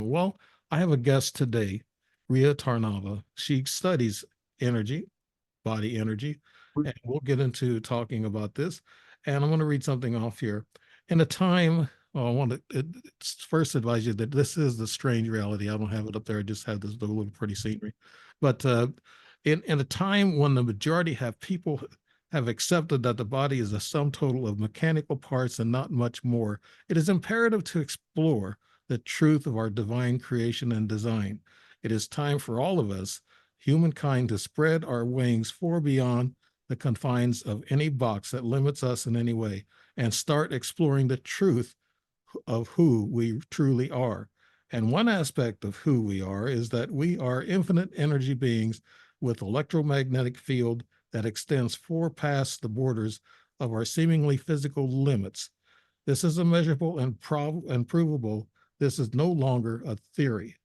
Well, I have a guest today, Rea Tarnava. She studies energy, body energy, and we'll get into talking about this. And I'm going to read something off here. In a time, well, I want to first advise you that this is the strange reality. I don't have it up there. I just have this little pretty scenery. But in a time when the majority have people have accepted that the body is a sum total of mechanical parts and not much more, it is imperative to explore the truth of our divine creation and design. It is time for all of us, humankind, to spread our wings far beyond the confines of any box that limits us in any way and start exploring the truth of who we truly are. And one aspect of who we are is that we are infinite energy beings with electromagnetic field that extends far past the borders of our seemingly physical limits. This is immeasurable and provable. This is no longer a theory.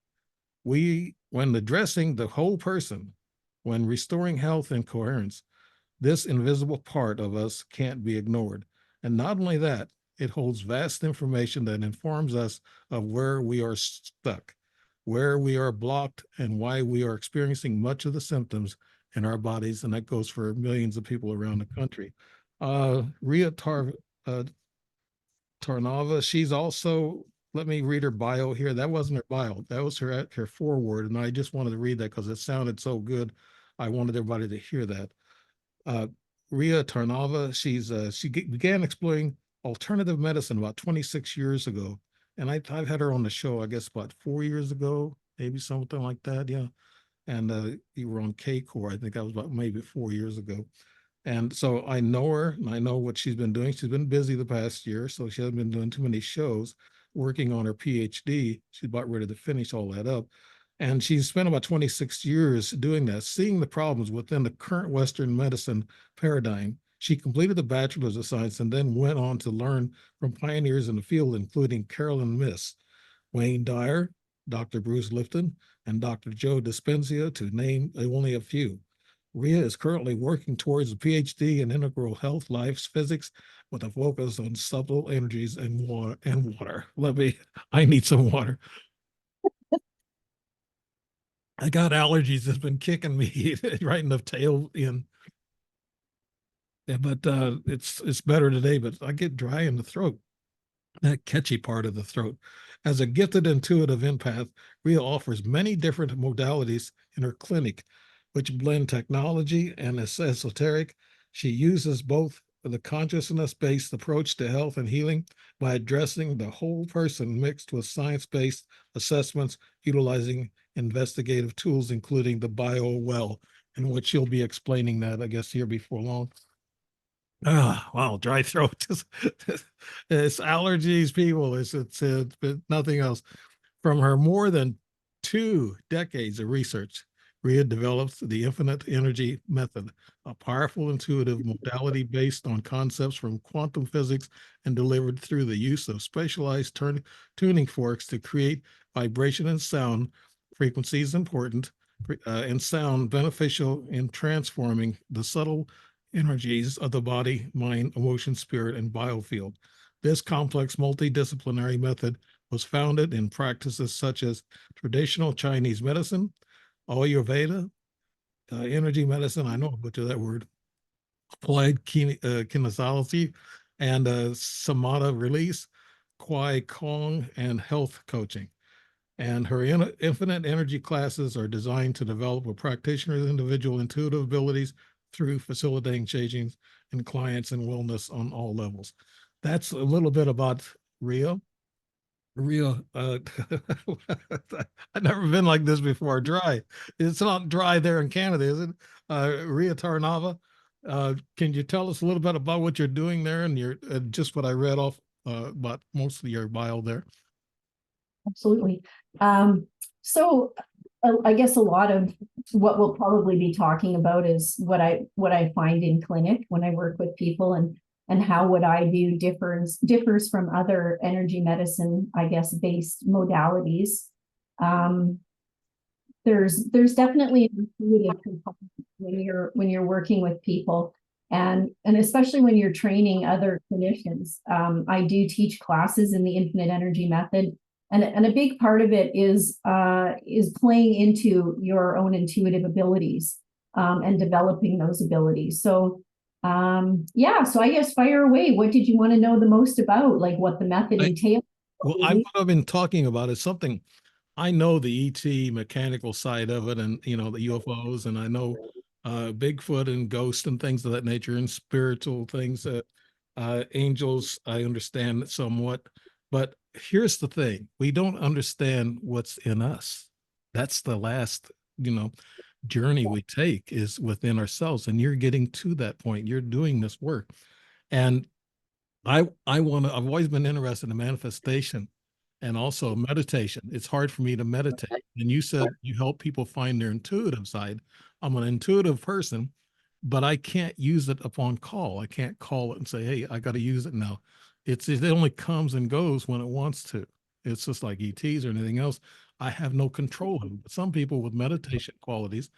When addressing the whole person, when restoring health and coherence, this invisible part of us can't be ignored. And not only that, it holds vast information that informs us of where we are stuck, where we are blocked, and why we are experiencing much of the symptoms in our bodies. And that goes for millions of people around the country. Uh, Tarnava, she's also, let me read her bio here. That wasn't her bio, that was her foreword. And I just wanted to read that because it sounded so good. I wanted everybody to hear that. uh, Rea Tarnava. She began exploring alternative medicine about 26 years ago, and I've had her on the show, I guess, about 4 years ago, maybe something like that. Yeah, and you were on K Core. I think that was about maybe 4 years ago. And so I know her and I know what she's been doing. She's been busy the past year, so she hasn't been doing too many shows, working on her PhD. She's about ready to finish all that up. And she's spent about 26 years doing that, seeing the problems within the current Western medicine paradigm. She completed the Bachelor's of Science and then went on to learn from pioneers in the field, including Carolyn Miss, Wayne Dyer, Dr. Bruce Lifton, and Dr. Joe Dispenza, to name only a few. Rea is currently working towards a PhD in integral health, life physics, with a focus on subtle energies and water. I need some water. I got allergies that's been kicking me right in the tail end. Yeah, but it's better today. But I get dry in the throat, that catchy part of the throat. As a gifted intuitive empath, Ria offers many different modalities in her clinic, which blend technology and esoteric. She uses both the consciousness-based approach to health and healing by addressing the whole person mixed with science-based assessments, utilizing investigative tools, including the bio well, in which you'll be explaining that, I guess, here before long. Ah, wow, dry throat. It's allergies, people. It's nothing else. From her more than 2 decades of research, Rhea developed the infinite energy method, a powerful intuitive modality based on concepts from quantum physics and delivered through the use of specialized tuning forks to create vibration and sound frequencies important and sound beneficial in transforming the subtle energies of the body, mind, emotion, spirit, and biofield. This complex multidisciplinary method was founded in practices such as traditional Chinese medicine, Ayurveda, energy medicine, I know a bit of that word, applied kinesiology, and samatha release, Kwai Kong, and health coaching. And her infinite energy classes are designed to develop a practitioner's individual intuitive abilities through facilitating changing in clients and wellness on all levels. That's a little bit about Rio. Rio, I've never been like this before. Dry. It's not dry there in Canada, is it? Ria Tarnava. Can you tell us a little bit about what you're doing there and your just what I read off about most of your bio there? Absolutely. So I guess a lot of what we'll probably be talking about is what I find in clinic when I work with people, and how what I do differs from other energy medicine, I guess, based modalities. Um, there's definitely an intuitive component when you're working with people, and especially when you're training other clinicians. I do teach classes in the infinite energy method, And a big part of it is playing into your own intuitive abilities, and developing those abilities. So yeah, so I guess fire away. What did you want to know the most about? Like what the method entails? Well, what I've been talking about is something I know, the ET mechanical side of it, and the UFOs, and I know Bigfoot and ghosts and things of that nature, and spiritual things. Angels, I understand somewhat, but here's the thing: we don't understand what's in us. That's the last, journey we take, is within ourselves, and you're getting to that point. You're doing this work, and I've always been interested in manifestation and also meditation. It's hard for me to meditate. And you said you help people find their intuitive side. I'm an intuitive person, but I can't use it upon call. I can't call it and say, "Hey, I got to use it now." It only comes and goes when it wants to. It's just like ETs or anything else. I have no control of it. But some people with meditation qualities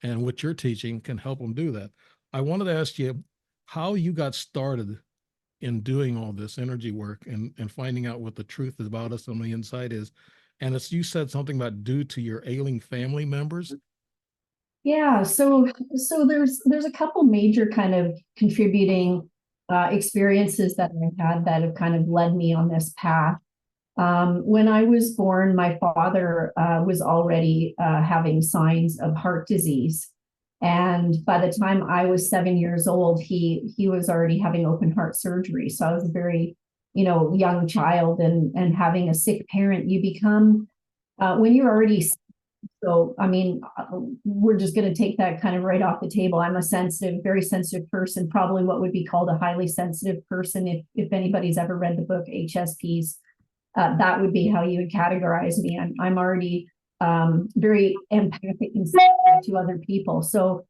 and what you're teaching can help them do that. I wanted to ask you how you got started in doing all this energy work, and finding out what the truth about us on the inside is. And as you said something about due to your ailing family members. Yeah, so there's a couple major kind of contributing experiences that I've had that have kind of led me on this path. When I was born, my father was already having signs of heart disease. And by the time I was 7 years old, he was already having open heart surgery. So I was a very, young child, and having a sick parent, you become, when you're already, so, I mean, we're just going to take that kind of right off the table. I'm a sensitive, very sensitive person, probably what would be called a highly sensitive person. If anybody's ever read the book HSPs, that would be how you would categorize me. I'm already very empathic and sensitive to other people. So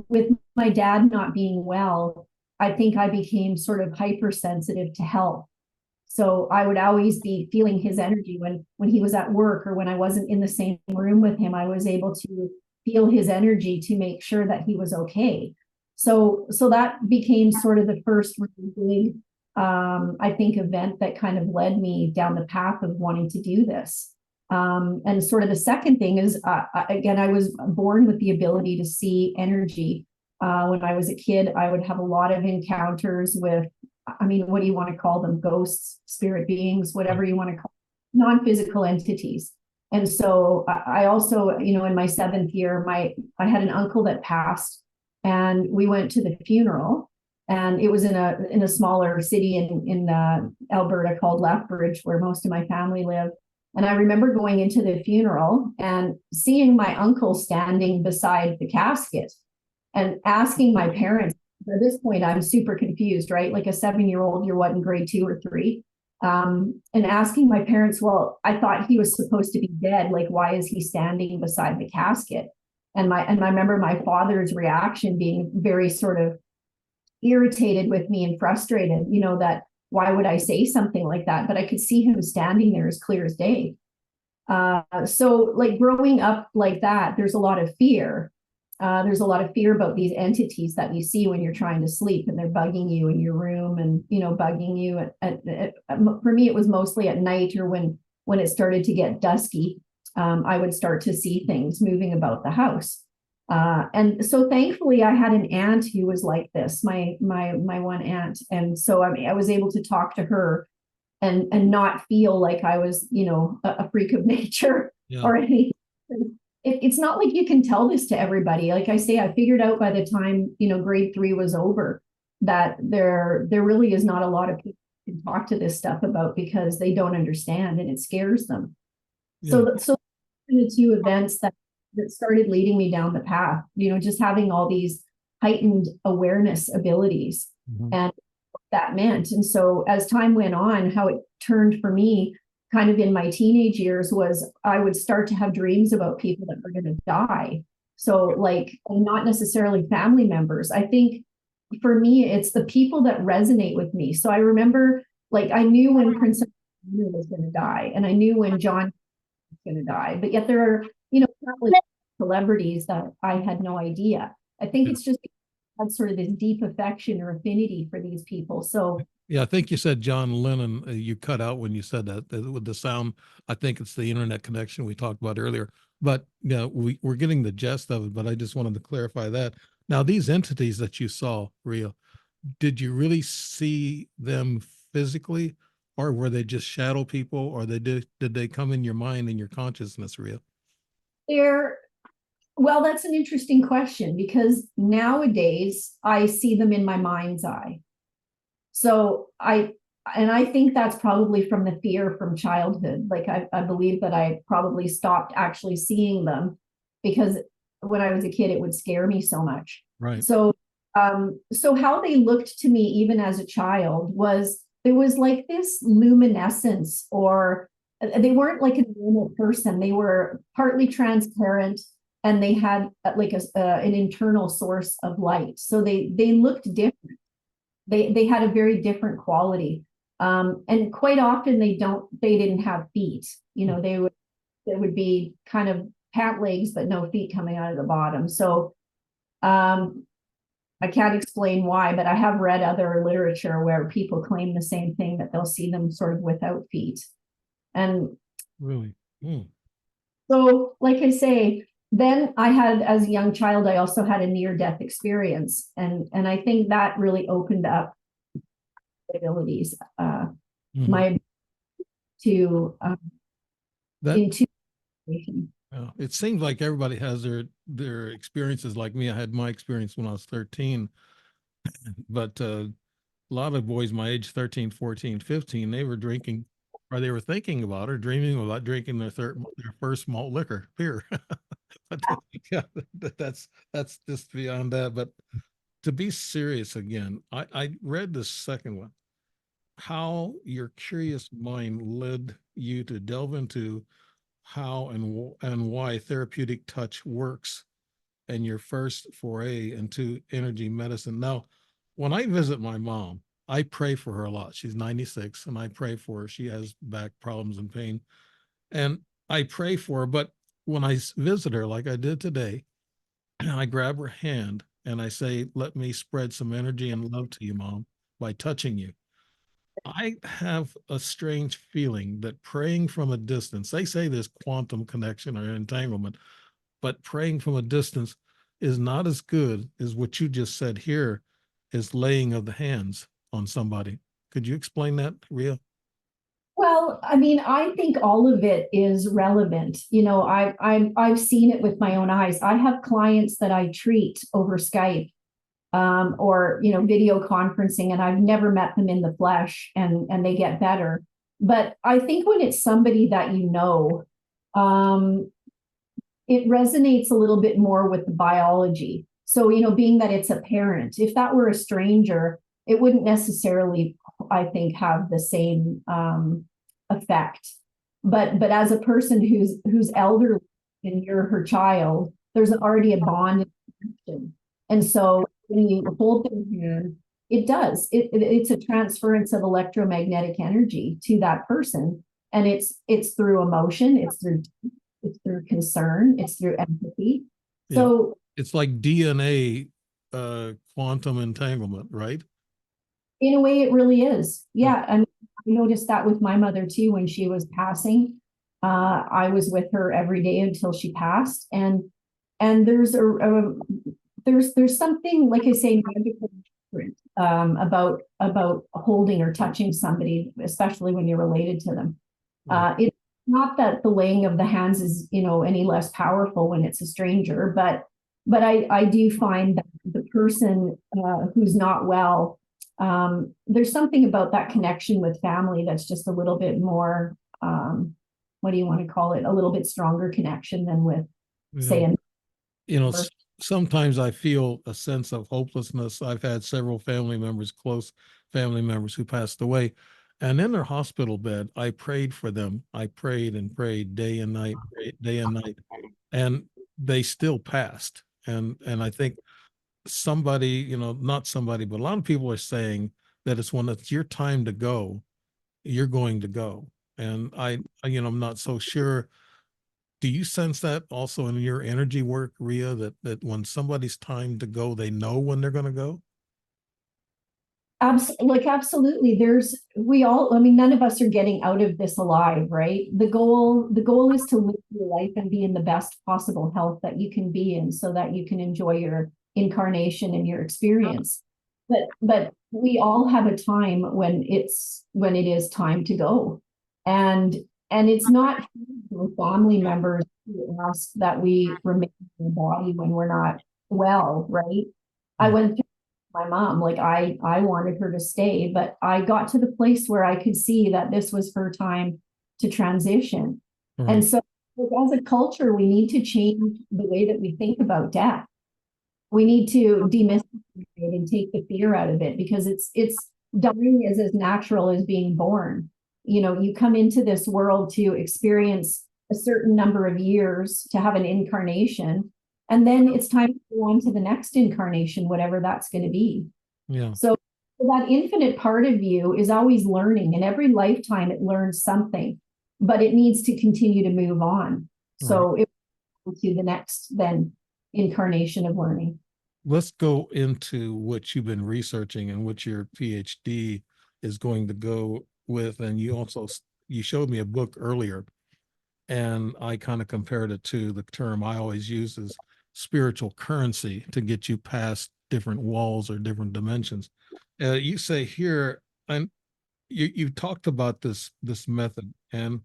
with my dad not being well, I think I became sort of hypersensitive to health. So I would always be feeling his energy when he was at work, or when I wasn't in the same room with him. I was able to feel his energy to make sure that he was okay. So that became sort of the first really big, I think, event that kind of led me down the path of wanting to do this. And sort of the second thing is, again, I was born with the ability to see energy. When I was a kid, I would have a lot of encounters with, I mean, what do you want to call them? Ghosts, spirit beings, whatever you want to call them, non-physical entities. And so I also, in my 7th year, I had an uncle that passed, and we went to the funeral, and it was in a smaller city in Alberta called Lethbridge, where most of my family live. And I remember going into the funeral and seeing my uncle standing beside the casket, and asking my parents. At this point, I'm super confused, right? Like a 7-year-old, you're what, in grade 2 or 3? And asking my parents, well, I thought he was supposed to be dead. Like, why is he standing beside the casket? And I remember my father's reaction being very sort of irritated with me and frustrated, that why would I say something like that? But I could see him standing there as clear as day. So like growing up like that, there's a lot of fear. There's a lot of fear about these entities that you see when you're trying to sleep, and they're bugging you in your room, and bugging you. For me, it was mostly at night, or when it started to get dusky. I would start to see things moving about the house. And so thankfully, I had an aunt who was like this, my one aunt, and so I was able to talk to her and not feel like I was a freak of nature, Yeah. or anything. It's not like you can tell this to everybody. Like I say, I figured out by the time grade 3 was over that there really is not a lot of people who can talk to this stuff about, because they don't understand and it scares them. Yeah. So the 2 events that started leading me down the path, just having all these heightened awareness abilities, and what that meant. And so as time went on, how it turned for me kind of in my teenage years was I would start to have dreams about people that were going to die. So like, not necessarily family members. I think for me, it's the people that resonate with me. So I remember, like, I knew when Princess was going to die, and I knew when John was going to die, but yet there are, countless celebrities that I had no idea. I think it's just had sort of this deep affection or affinity for these people. So Yeah, I think you said John Lennon. You cut out when you said that with the sound. I think it's the internet connection we talked about earlier. But yeah, we're getting the gist of it. But I just wanted to clarify that. Now, these entities that you saw, Ria, did you really see them physically, or were they just shadow people, or did they come in your mind and your consciousness, Ria? They're Well, that's an interesting question because nowadays I see them in my mind's eye. So I think that's probably from the fear from childhood. Like I believe that I probably stopped actually seeing them because when I was a kid, it would scare me so much. Right. So how they looked to me, even as a child, was there was like this luminescence, or they weren't like a normal person. They were partly transparent, and they had like an internal source of light. So they looked different. They had a very different quality. And quite often they didn't have feet. You know, they would be kind of pant legs, but no feet coming out of the bottom. So um, I can't explain why, but I have read other literature where people claim the same thing, that they'll see them sort of without feet. And Really? Hmm. so, like I say, then I had, as a young child, I also had a near-death experience, and I think that really opened up abilities, Mhm. my to That into. it seems like everybody has their experiences. Like me, I had my experience when I was 13, but a lot of boys my age, 13, 14, 15, they were drinking, or they were thinking about or dreaming about drinking their first malt liquor, beer. But yeah, that's just beyond that. But to be serious again, I read the second one, how your curious mind led you to delve into how and why therapeutic touch works, and your first foray into energy medicine. Now, when I visit my mom, I pray for her a lot. She's 96, and I pray for her. She has back problems and pain. And I pray for her. But when I visit her, like I did today, I grab her hand and I say, "Let me spread some energy and love to you, mom, by touching you." I have a strange feeling that praying from a distance, they say there's quantum connection or entanglement, but praying from a distance is not as good as what you just said here, is laying of the hands on somebody. Could you explain that, Ria? Well, I mean, I think all of it is relevant. You know, I've seen it with my own eyes. I have clients that I treat over Skype, or video conferencing, and I've never met them in the flesh, and they get better. But I think when it's somebody that um, it resonates a little bit more with the biology. So, being that it's a parent, if that were a stranger, it wouldn't necessarily, I think, have the same effect. But as a person who's elderly and you're her child, there's already a bond connection. And so when you hold their hand, it does. It's a transference of electromagnetic energy to that person. And it's through emotion, it's through concern, it's through empathy. Yeah. So It's like DNA quantum entanglement, right? in a way, it really is. Yeah. Yeah. And I noticed that with my mother too when she was passing. I was with her every day until she passed. And there's something, like I say, magical, about holding or touching somebody, especially when you're related to them. Right. It's not that the laying of the hands is, any less powerful when it's a stranger, but I do find that the person who's not well, there's something about that connection with family that's just a little bit more, what do you want to call it? A little bit stronger connection than with, Yeah. say, You know, sometimes I feel a sense of hopelessness. I've had several family members, close family members, who passed away. And in their hospital bed, I prayed for them. I prayed and prayed day and night, day and night, and they still passed. And I think somebody, not somebody, but a lot of people are saying that it's when it's your time to go, you're going to go. And I'm not so sure. Do you sense that also in your energy work, Ria, that when somebody's time to go, they know when they're going to go? Absolutely. I mean, none of us are getting out of this alive, right? The goal is to live your life and be in the best possible health that you can be in so that you can enjoy your incarnation and your experience. But we all have a time when it is time to go. And it's not family members who ask that we remain in the body when we're not well, right? I went through my mom, like I wanted her to stay, but I got to the place where I could see that this was her time to transition. Right. And so as a culture, we need to change the way that we think about death. We need to demystify it and take the fear out of it, because it's dying is as natural as being born. You come into this world to experience a certain number of years, to have an incarnation, and then it's time to go on to the next incarnation, whatever that's going to be. Yeah. So that infinite part of you is always learning, and every lifetime it learns something, but it needs to continue to move on. So it to the next then incarnation of learning. Let's go into what you've been researching and what your PhD is going to go with. And you showed me a book earlier, and I kind of compared it to the term I always use is spiritual currency to get you past different walls or different dimensions. You say here, and you talked about this method, and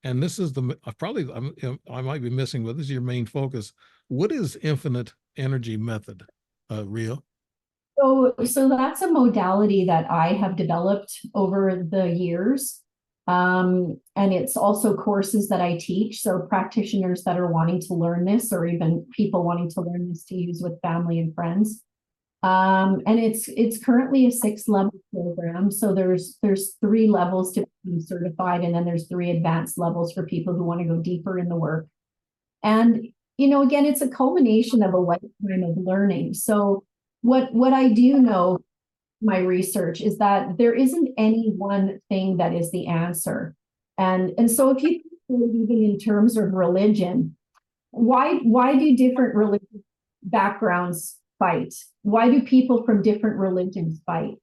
this is the I might be missing, but this is your main focus. What is infinite energy method, Rea? So that's a modality that I have developed over the years. And it's also courses that I teach. So practitioners that are wanting to learn this, or even people wanting to learn this to use with family and friends. And it's currently a 6-level program. So there's 3 levels to be certified, and then there's 3 advanced levels for people who want to go deeper in the work. And again, it's a culmination of a lifetime of learning. So what I do know, my research, is that there isn't any one thing that is the answer. And so if you even in terms of religion, why do different religious backgrounds fight? Why do people from different religions fight?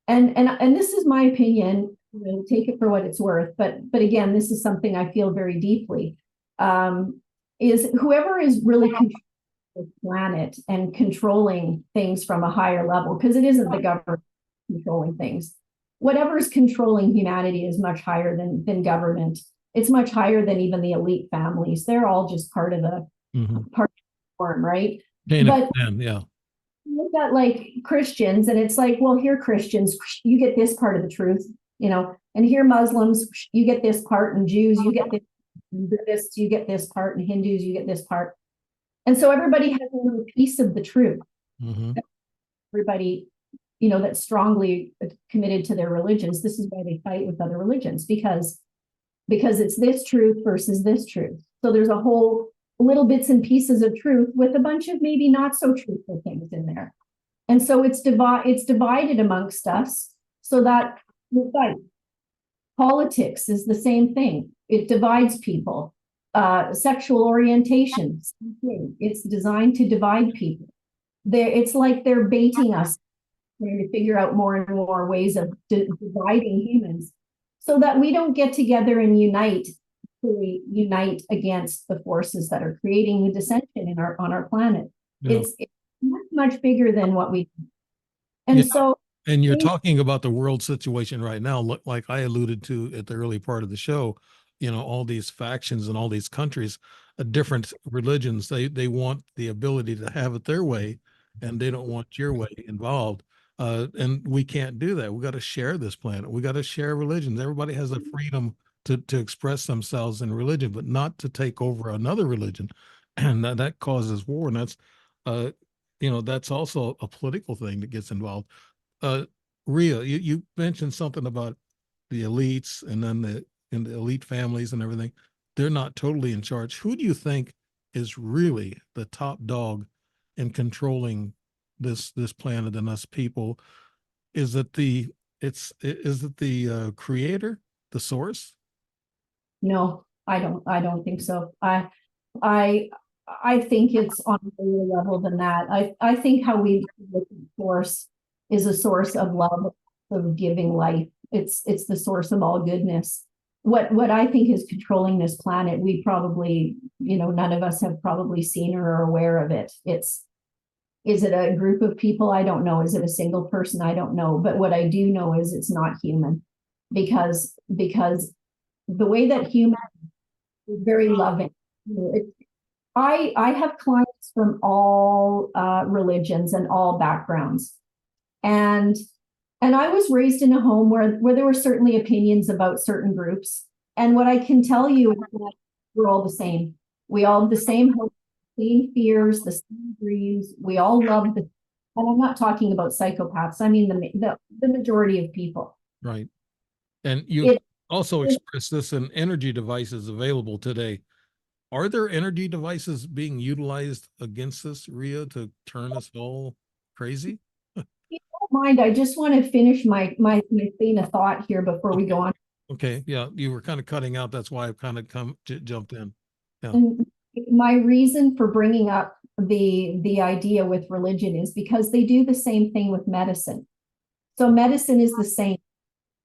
And this is my opinion, take it for what it's worth, but again, this is something I feel very deeply. Is whoever is really controlling the planet and controlling things from a higher level, because it isn't the government controlling things. Whatever is controlling humanity is much higher than government. It's much higher than even the elite families. They're all just part of the part of the form, right? But Yeah. look at like Christians, and it's like, well, here Christians, you get this part of the truth, and here Muslims, you get this part, and Jews, you get this, and Buddhists, you get this part, and Hindus, you get this part. And so everybody has a little piece of the truth. Everybody, that's strongly committed to their religions. This is why they fight with other religions, because it's this truth versus this truth. So there's a whole little bits and pieces of truth with a bunch of maybe not so truthful things in there. And so it's divided amongst us so that we fight. Politics is the same thing. It divides people. Sexual orientation, it's designed to divide people. It's like they're baiting us, trying to figure out more and more ways of dividing humans so that we don't get together and unite against the forces that are creating the dissension on our planet. Yeah. It's much bigger than what we do. And so and you're talking about the world situation right now, like I alluded to at the early part of the show, all these factions and all these countries, different religions, they want the ability to have it their way, and they don't want your way involved. And we can't do that. We got to share this planet. We got to share religions. Everybody has the freedom to express themselves in religion, but not to take over another religion. And that causes war. And that's also a political thing that gets involved. Rea, you mentioned something about the elites and then the elite families and everything. They're not totally in charge. Who do you think is really the top dog in controlling this planet and us people? Is it the creator, the source? No, I don't think so. I think it's on a lower level than that. I think how we look at source is a source of love of giving life. It's the source of all goodness. What I think is controlling this planet, we probably, none of us have probably seen or are aware of it. Is it a group of people? I don't know. Is it a single person? I don't know. But what I do know is it's not human, because the way that human is very loving. I have clients from all religions and all backgrounds, and I was raised in a home where there were certainly opinions about certain groups. And what I can tell you is that we're all the same. We all have the same hopes, same fears, the same dreams. We all love the. And I'm not talking about psychopaths. I mean the majority of people. Right. And you also expressed this in energy devices available today. Are there energy devices being utilized against us, Rea, to turn us all crazy? You don't mind, I just want to finish my train of thought here before we go on. Okay, yeah, you were kind of cutting out. That's why I've kind of jumped in. Yeah. And my reason for bringing up the idea with religion is because they do the same thing with medicine. So medicine is the same.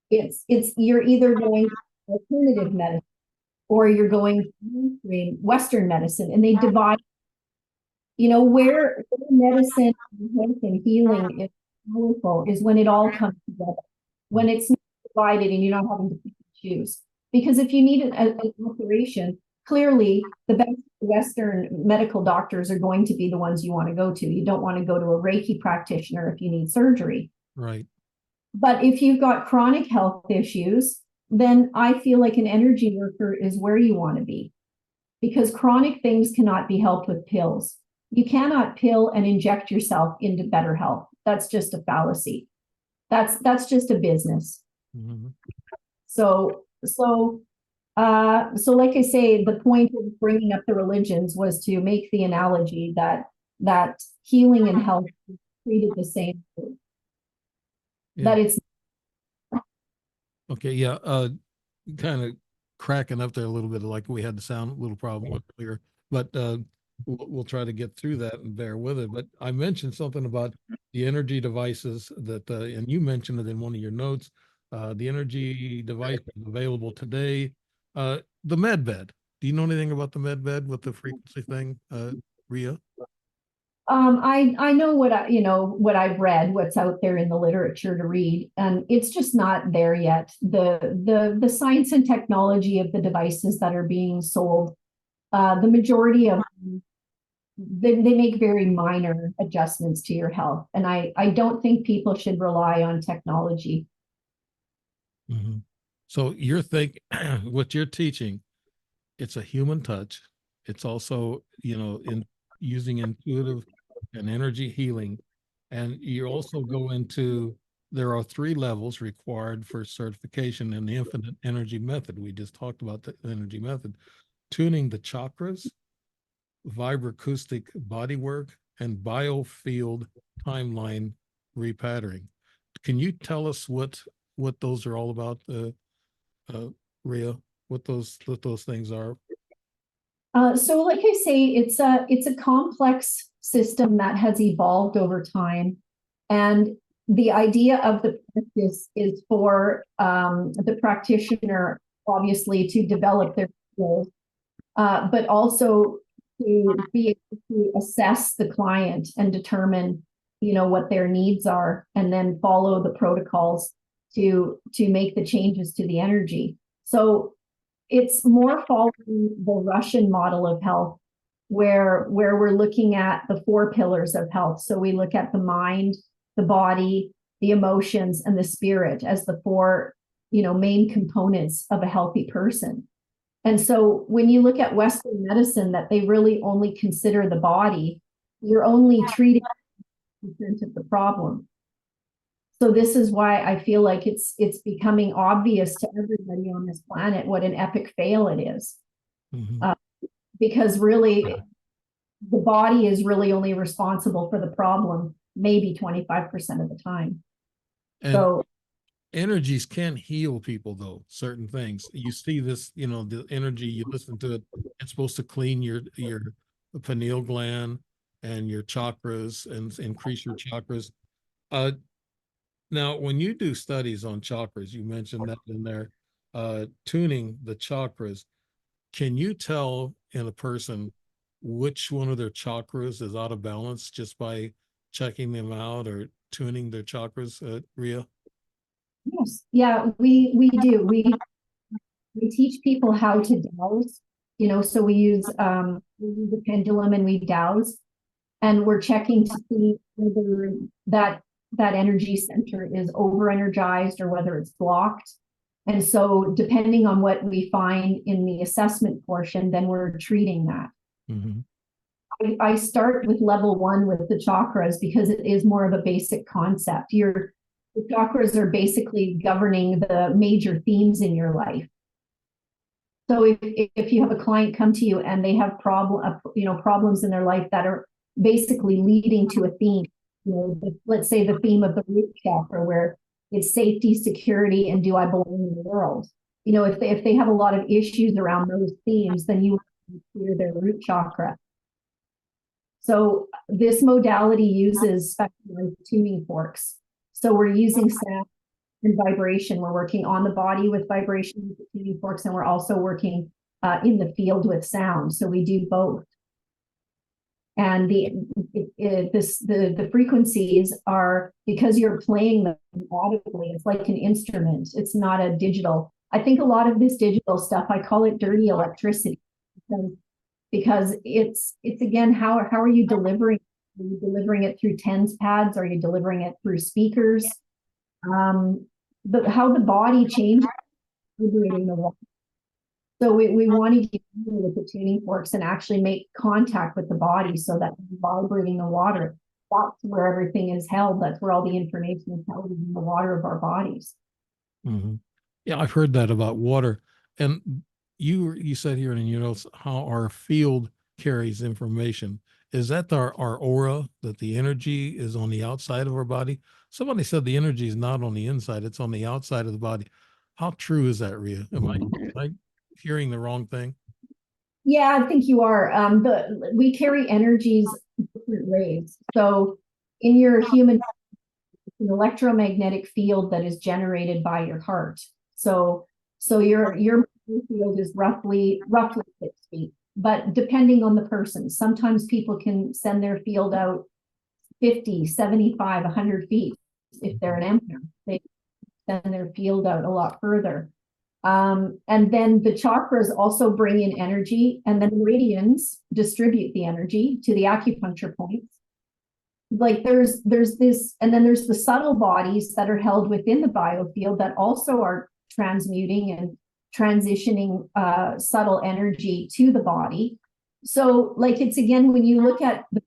It's you're either going alternative medicine or you're going mainstream Western medicine, and they divide. Where medicine and health and healing is powerful is when it all comes together, when it's not divided and you're not having to pick and choose. Because if you need an operation, clearly the best Western medical doctors are going to be the ones you want to go to. You don't want to go to a Reiki practitioner if you need surgery. Right. But if you've got chronic health issues, then I feel like an energy worker is where you want to be, because chronic things cannot be helped with pills. You cannot pill and inject yourself into better health. That's just a fallacy. That's just a business. Mm-hmm. So like I say, the point of bringing up the religions was to make the analogy that healing and health is treated the same. Yeah. That it's okay. Yeah. Kind of cracking up there a little bit, like we had the sound little problem earlier, but we'll try to get through that and bear with it. But I mentioned something about the energy devices that, and you mentioned it in one of your notes. The energy device available today. The med bed. Do you know anything about the med bed with the frequency thing, Rea? I know what I've read, what's out there in the literature to read, and it's just not there yet. The science and technology of the devices that are being sold, the majority of them, they make very minor adjustments to your health, and I don't think people should rely on technology. Mm-hmm. So you're thinking what you're teaching, it's a human touch. It's also, in using intuitive and energy healing. And you also go into, there are 3 levels required for certification in the infinite energy method. We just talked about the energy method: tuning the chakras, vibroacoustic bodywork, and biofield timeline repatterning. Can you tell us what those are all about, Rea? What those things are? So like I say, it's a complex system that has evolved over time. And the idea of the practice is for the practitioner, obviously, to develop their skills, but also to be able to assess the client and determine, what their needs are, and then follow the protocols to make the changes to the energy. So it's more following the Russian model of health, where we're looking at the 4 pillars of health. So we look at the mind, the body, the emotions, and the spirit as the 4, main components of a healthy person. And so when you look at Western medicine, that they really only consider the body, you're only treating of the problem. So this is why I feel like it's becoming obvious to everybody on this planet what an epic fail it is. Mm-hmm. Because really, the body is really only responsible for the problem maybe 25% of the time. And so energies can heal people, though. Certain things you see this, the energy, you listen to it, it's supposed to clean your pineal gland and your chakras and increase your chakras. Now, when you do studies on chakras, you mentioned that in there, tuning the chakras, can you tell in a person which one of their chakras is out of balance just by checking them out or tuning their chakras, Ria? Yes. Yeah, we do. We teach people how to dowse, so we use a pendulum and we dowse, and we're checking to see whether that energy center is over energized or whether it's blocked. And so depending on what we find in the assessment portion, then we're treating that. Mm-hmm. I start with level one with the chakras because it is more of a basic concept. The chakras are basically governing the major themes in your life. So if you have a client come to you and they have problems in their life that are basically leading to a theme, let's say the theme of the root chakra, where it's safety, security, and do I belong in the world? If they have a lot of issues around those themes, then you clear their root chakra. So this modality uses specialized tuning forks. So we're using sound and vibration. We're working on the body with vibration with the tuning forks, and we're also working in the field with sound. So we do both. And the frequencies are, because you're playing them audibly, it's like an instrument. It's not a digital. I think a lot of this digital stuff, I call it dirty electricity, because it's again, how are you delivering? Are you delivering it through TENS pads? Are you delivering it through speakers? How the body changes vibrating the water. So we want to get with the tuning forks and actually make contact with the body so that vibrating the water, that's where everything is held. That's where all the information is held in the water of our bodies. Mm-hmm. Yeah, I've heard that about water. And you said here in your notes how our field carries information. Is that our aura, that the energy is on the outside of our body? Somebody said the energy is not on the inside, it's on the outside of the body. How true is that, Ria? Am I hearing the wrong thing? Yeah, I think you are. We carry energies different ways. So in your human, an electromagnetic field that is generated by your heart. So your field is roughly 6 feet, but depending on the person, sometimes people can send their field out 50, 75, 100 feet. If they're an empath, they send their field out a lot further. And then the chakras also bring in energy, and then the meridians distribute the energy to the acupuncture points. Like there's this, and then there's the subtle bodies that are held within the biofield that also are transmuting and transitioning subtle energy to the body. So like it's, again, when you look at the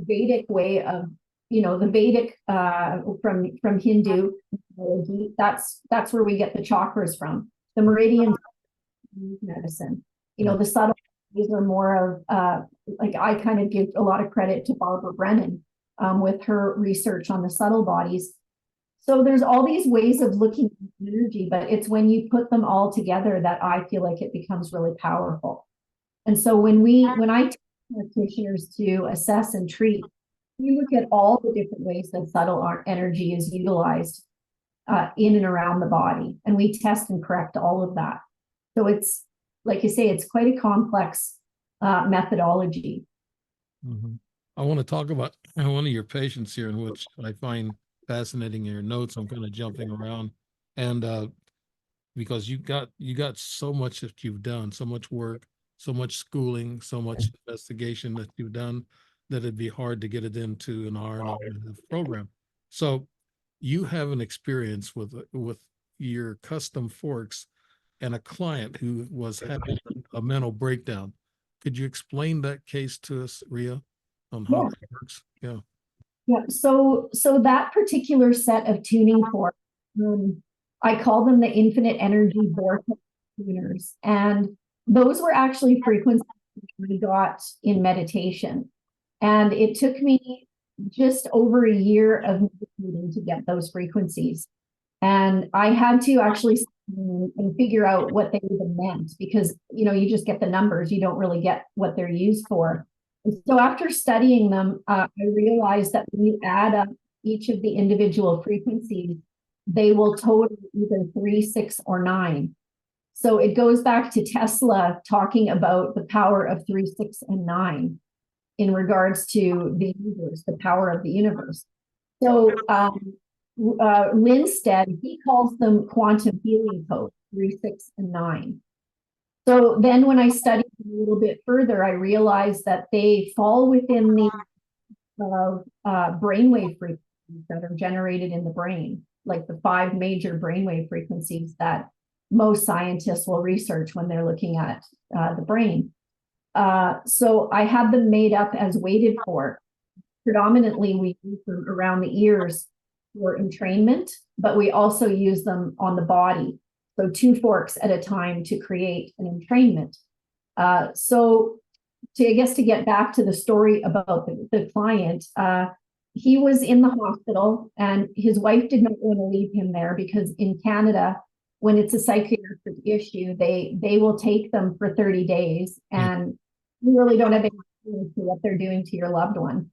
Vedic way of, the Vedic from Hindu, that's where we get the chakras from. The meridians medicine. The subtle, these are more of like, I kind of give a lot of credit to Barbara Brennan with her research on the subtle bodies. So there's all these ways of looking at energy, but it's when you put them all together that I feel like it becomes really powerful. And so when I teach practitioners to assess and treat, we look at all the different ways that subtle energy is utilized in and around the body, and we test and correct all of that. So it's, like you say, it's quite a complex methodology. Mm-hmm. I want to talk about one of your patients here, in which I find fascinating in your notes. I'm kind of jumping around, and because you got so much that you've done, so much work, so much schooling, so much investigation that you've done, that it'd be hard to get it into an hour and a half program. So you have an experience with your custom forks and a client who was having a mental breakdown. Could you explain that case to us, Ria, on how Yeah. that works? Yeah. Yeah. So that particular set of tuning forks, I call them the infinite energy vortex tuners. And those were actually frequencies we got in meditation. And it took me just over a year of meditating to get those frequencies. And I had to actually and figure out what they even meant, because you just get the numbers, you don't really get what they're used for. And so after studying them, I realized that when you add up each of the individual frequencies, they will total either 3, 6, or 9. So it goes back to Tesla talking about the power of 3, 6, and 9 in regards to the universe, the power of the universe. So Linstead, he calls them quantum healing codes, 3, 6, and 9. So then when I studied a little bit further, I realized that they fall within the brainwave frequencies that are generated in the brain, like the 5 major brainwave frequencies that most scientists will research when they're looking at the brain. So I had them made up as weighted forks. Predominantly, we use them around the ears for entrainment, but we also use them on the body. So 2 forks at a time to create an entrainment. So I guess to get back to the story about the client, he was in the hospital and his wife did not want to leave him there because in Canada, when it's a psychiatric issue, they will take them for 30 days and you really don't have any clue to what they're doing to your loved one.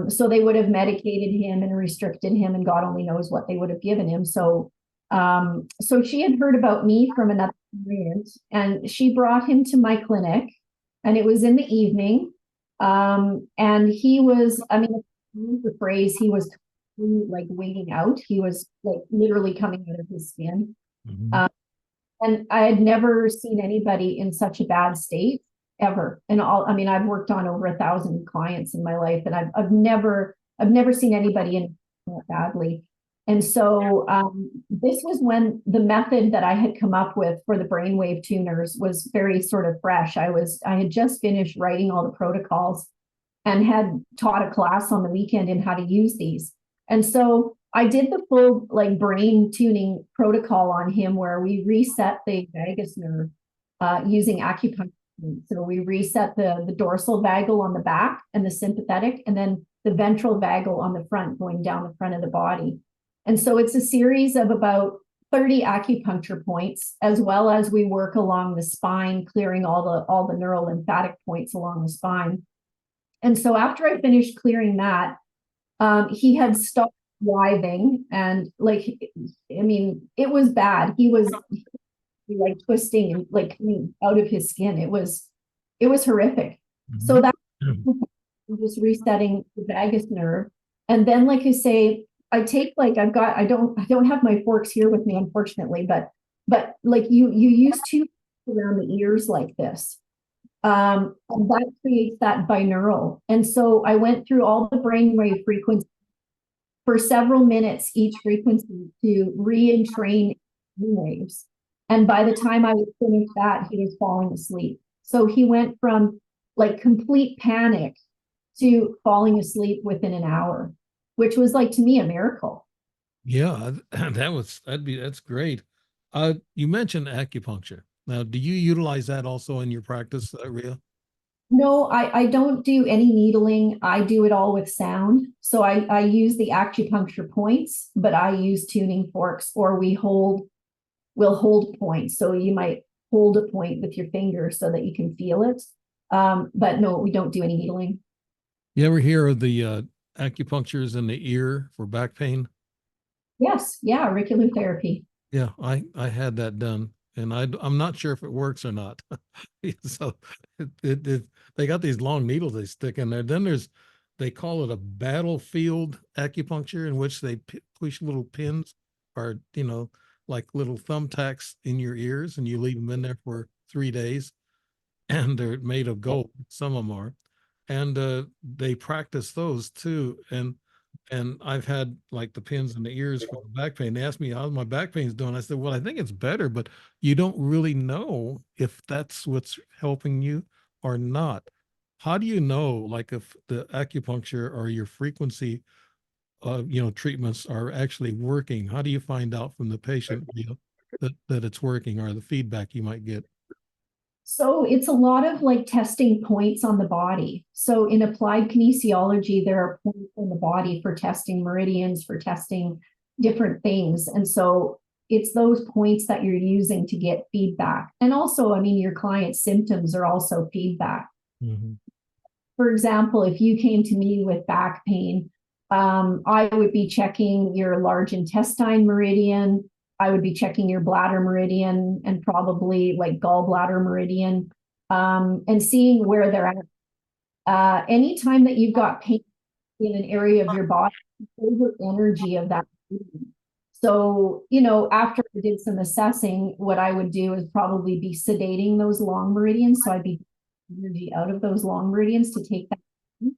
So they would have medicated him and restricted him, and God only knows what they would have given him. So she had heard about me from another client, and she brought him to my clinic, and it was in the evening. And he was, I mean, the phrase, he was like wigging out. He was like literally coming out of his skin. Mm-hmm. And I had never seen anybody in such a bad state ever. And I mean, I've worked on over 1,000 clients in my life, and I've never seen anybody in that badly. And so this was when the method that I had come up with for the brainwave tuners was very sort of fresh. I had just finished writing all the protocols and had taught a class on the weekend in how to use these. And so I did the full like brain tuning protocol on him where we reset the vagus nerve using acupuncture. So we reset the dorsal vagal on the back and the sympathetic, and then the ventral vagal on the front, going down the front of the body. And so it's a series of about 30 acupuncture points, as well as we work along the spine, clearing all the neural lymphatic points along the spine. And so after I finished clearing that, he had stopped writhing, and like, I mean, it was bad. He was like twisting and like coming out of his skin. It was horrific. Mm-hmm. So that was resetting the vagus nerve. And then, like I say, I take like I don't have my forks here with me, unfortunately, but like you use 2 around the ears like this. And that creates that binaural. And so I went through all the brainwave frequencies for several minutes, each frequency, to re-entrain waves. And by the time I was finished that, he was falling asleep. So he went from like complete panic to falling asleep within an hour, which was like, to me, a miracle. Yeah, that's great. You mentioned acupuncture. Now, do you utilize that also in your practice, Rea? No, I don't do any needling. I do it all with sound. So I use the acupuncture points, but I use tuning forks, or we'll hold points. So you might hold a point with your finger so that you can feel it. But no, we don't do any needling. You ever hear of the acupunctures in the ear for back pain? Yes. Yeah. Auricular therapy. Yeah, I had that done, and I'm not sure if it works or not. So they got these long needles they stick in there. Then they call it a battlefield acupuncture, in which they push little pins, or like little thumbtacks in your ears, and you leave them in there for 3 days, and they're made of gold. Some of them are, and they practice those too. And I've had like the pins in the ears for the back pain. They asked me how my back pain's doing. I said, well, I think it's better, but you don't really know if that's what's helping you or not. How do you know, like, if the acupuncture or your frequency, treatments are actually working? How do you find out from the patient, that it's working, or the feedback you might get? So it's a lot of like testing points on the body. So in applied kinesiology, there are points on the body for testing meridians, for testing different things. And so it's those points that you're using to get feedback. And also, I mean, your client's symptoms are also feedback. Mm-hmm. For example, if you came to me with back pain, I would be checking your large intestine meridian. I would be checking your bladder meridian and probably like gallbladder meridian, and seeing where they're at. Anytime that you've got pain in an area of your body, over energy of that meridian. So, after I did some assessing, what I would do is probably be sedating those long meridians. So I'd be energy out of those long meridians to take that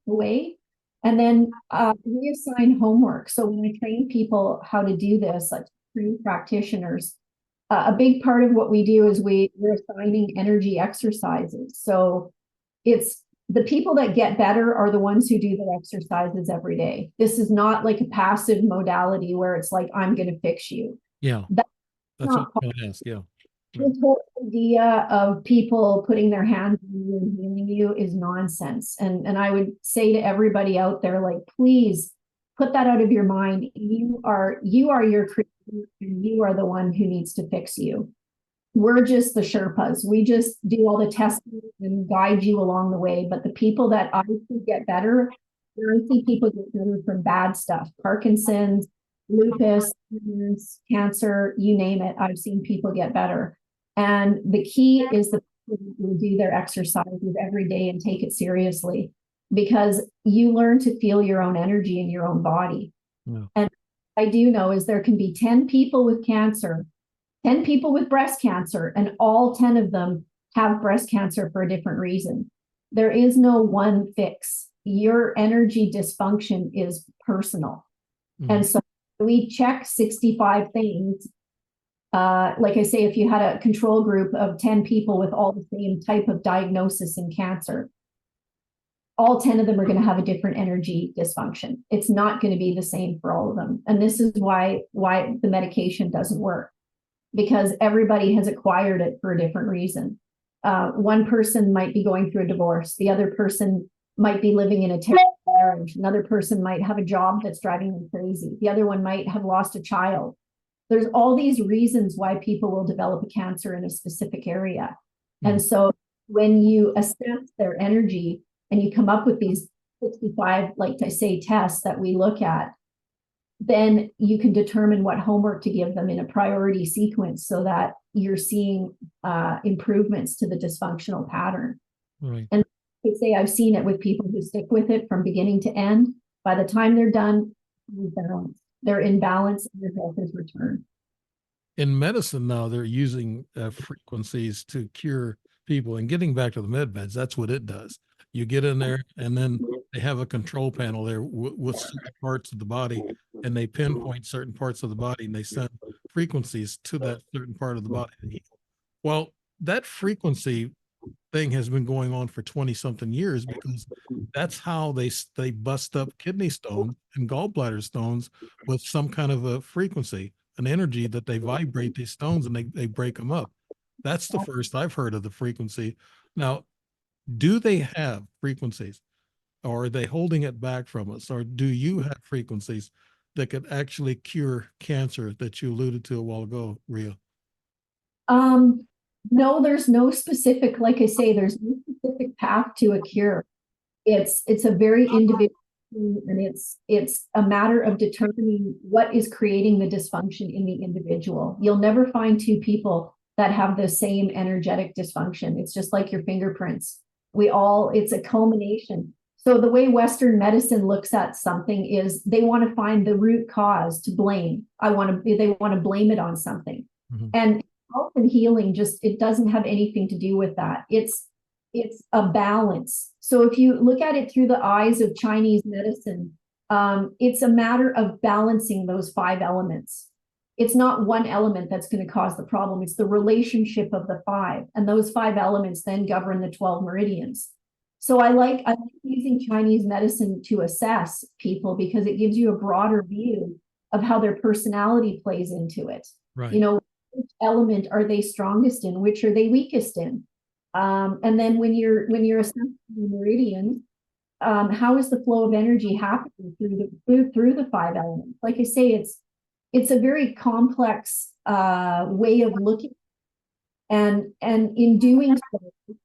away. And then reassign homework. So when I train people how to do this, like train practitioners, a big part of what we do is we're assigning energy exercises. So it's the people that get better are the ones who do the exercises every day. This is not like a passive modality where it's like, I'm going to fix you. Yeah. That's That's what not I'm gonna ask. Yeah. the whole idea of people putting their hands on you and healing you is nonsense. And I would say to everybody out there, like, please put that out of your mind. You are your creator, and you are the one who needs to fix you. We're just the Sherpas. We just do all the testing and guide you along the way. But the people that I see get better, I see people get better from bad stuff, Parkinson's, lupus, cancer, you name it. I've seen people get better. And the key is the people who do their exercises every day and take it seriously, because you learn to feel your own energy in your own body. Yeah. And I do know is there can be 10 people with cancer, 10 people with breast cancer, and all 10 of them have breast cancer for a different reason. There is no one fix. Your energy dysfunction is personal. And so we check 65 things. Like I say, if you had a control group of 10 people with all the same type of diagnosis in cancer, all 10 of them are going to have a different energy dysfunction. It's not going to be the same for all of them. And this is why the medication doesn't work, because everybody has acquired it for a different reason. One person might be going through a divorce. The other person might be living in a terrible marriage. Another person might have a job that's driving them crazy. The other one might have lost a child. There's all these reasons why people will develop a cancer in a specific area. And so when you assess their energy and you come up with these 65, like I say, tests that we look at, then you can determine what homework to give them in a priority sequence so that you're seeing improvements to the dysfunctional pattern. Right. And I say I've seen it with people who stick with it from beginning to end. By the time they're done, they're in balance and their health is returned. In medicine now, they're using frequencies to cure people. And getting back to the med beds, that's what it does. You get in there, and then they have a control panel there with certain parts of the body, and they pinpoint certain parts of the body, and they send frequencies to that certain part of the body to heal. Well, that frequency thing has been going on for 20 something years, because that's how they bust up kidney stones and gallbladder stones with some kind of a frequency, an energy that they vibrate these stones, and they break them up. That's the first I've heard of the frequency. Now, do they have frequencies, or are they holding it back from us, or do you have frequencies that could actually cure cancer that you alluded to a while ago, Rea? No, there's no specific, like I say, there's no specific path to a cure. It's a very individual thing, and it's a matter of determining what is creating the dysfunction in the individual. You'll never find two people that have the same energetic dysfunction. It's just like your fingerprints. It's a culmination. So the way Western medicine looks at something is they want to find the root cause to blame. They want to blame it on something. And health and healing, it doesn't have anything to do with that. It's a balance. So if you look at it through the eyes of Chinese medicine, it's a matter of balancing those 5 elements. It's not one element that's going to cause the problem. It's the relationship of the 5, and those 5 elements then govern the 12 meridians. So I like using Chinese medicine to assess people, because it gives you a broader view of how their personality plays into it. Right. Which element are they strongest in? Which are they weakest in? And then when you're assessing the meridian, how is the flow of energy happening through the 5 elements? Like I say, it's a very complex way of looking, and in doing so,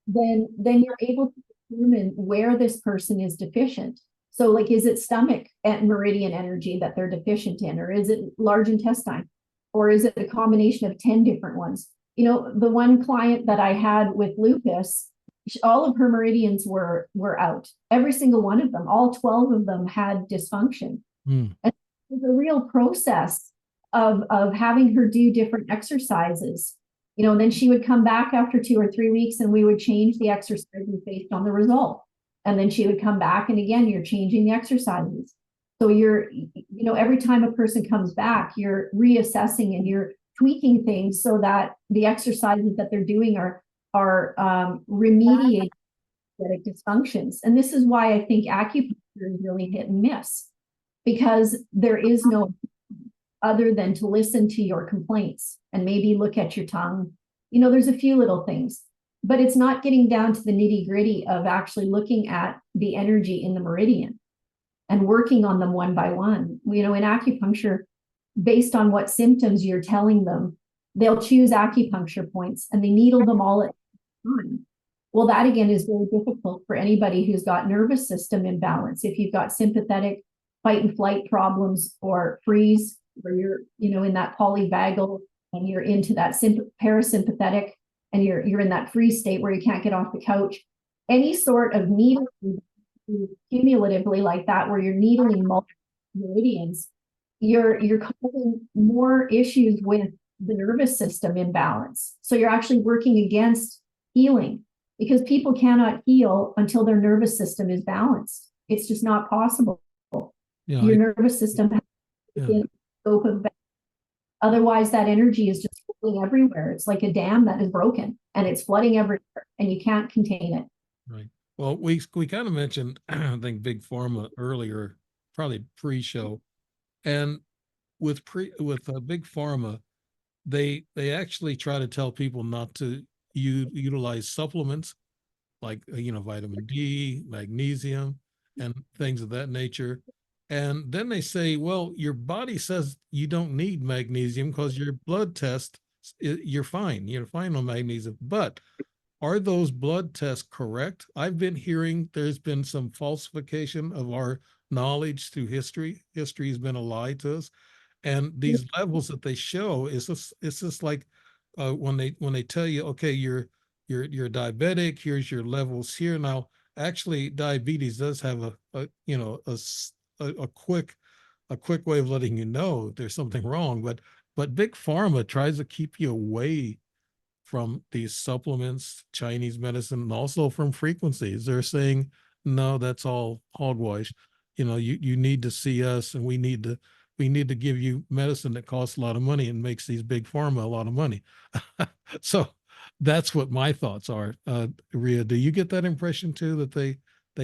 then you're able to determine where this person is deficient. So like, is it stomach and meridian energy that they're deficient in, or is it large intestine, or is it a combination of 10 different ones? You know, the one client that I had with lupus, all of her meridians were out. Every single one of them, all 12 of them had dysfunction. Mm. And it was a real process of having her do different exercises. You know, and then she would come back after 2 or 3 weeks and we would change the exercises based on the result. And then she would come back and again, you're changing the exercises. So you're, you know, every time a person comes back, you're reassessing and you're tweaking things so that the exercises that they're doing are remediating dysfunctions. And this is why I think acupuncture is really hit and miss, because there is no other than to listen to your complaints and maybe look at your tongue. You know, there's a few little things, but it's not getting down to the nitty gritty of actually looking at the energy in the meridian and working on them one by one. You know, in acupuncture, based on what symptoms you're telling them, they'll choose acupuncture points and they needle them all at the time. Well, that again is very difficult for anybody who's got nervous system imbalance. If you've got sympathetic fight and flight problems or freeze, where you're, you know, in that polyvagal and you're into that parasympathetic and you're in that freeze state where you can't get off the couch, any sort of needling cumulatively like that, where you're needling multiple meridians, you're causing more issues with the nervous system imbalance. So you're actually working against healing, because people cannot heal until their nervous system is balanced. It's just not possible. Yeah, Your nervous system has yeah. scope of balance. Otherwise, that energy is just flowing everywhere. It's like a dam that is broken and it's flooding everywhere and you can't contain it. Right. Well, we kind of mentioned, I think, big pharma earlier, probably pre-show, and with big pharma, they actually try to tell people not to utilize supplements like vitamin D, magnesium, and things of that nature. And then they say, well, your body says you don't need magnesium because your blood test, you're fine. You're fine on magnesium. But are those blood tests correct? I've been hearing there's been some falsification of our knowledge through history. History has been a lie to us. And these levels that they show is just, it's just like when they tell you, okay, you're diabetic, here's your levels here. Now, actually, diabetes does have a quick way of letting you know there's something wrong, but big pharma tries to keep you away from these supplements, Chinese medicine, and also from frequencies. They're saying, no, that's all hogwash. You need to see us, and we need to give you medicine that costs a lot of money and makes these big pharma a lot of money. So that's what my thoughts are. Rea, do you get that impression too, that they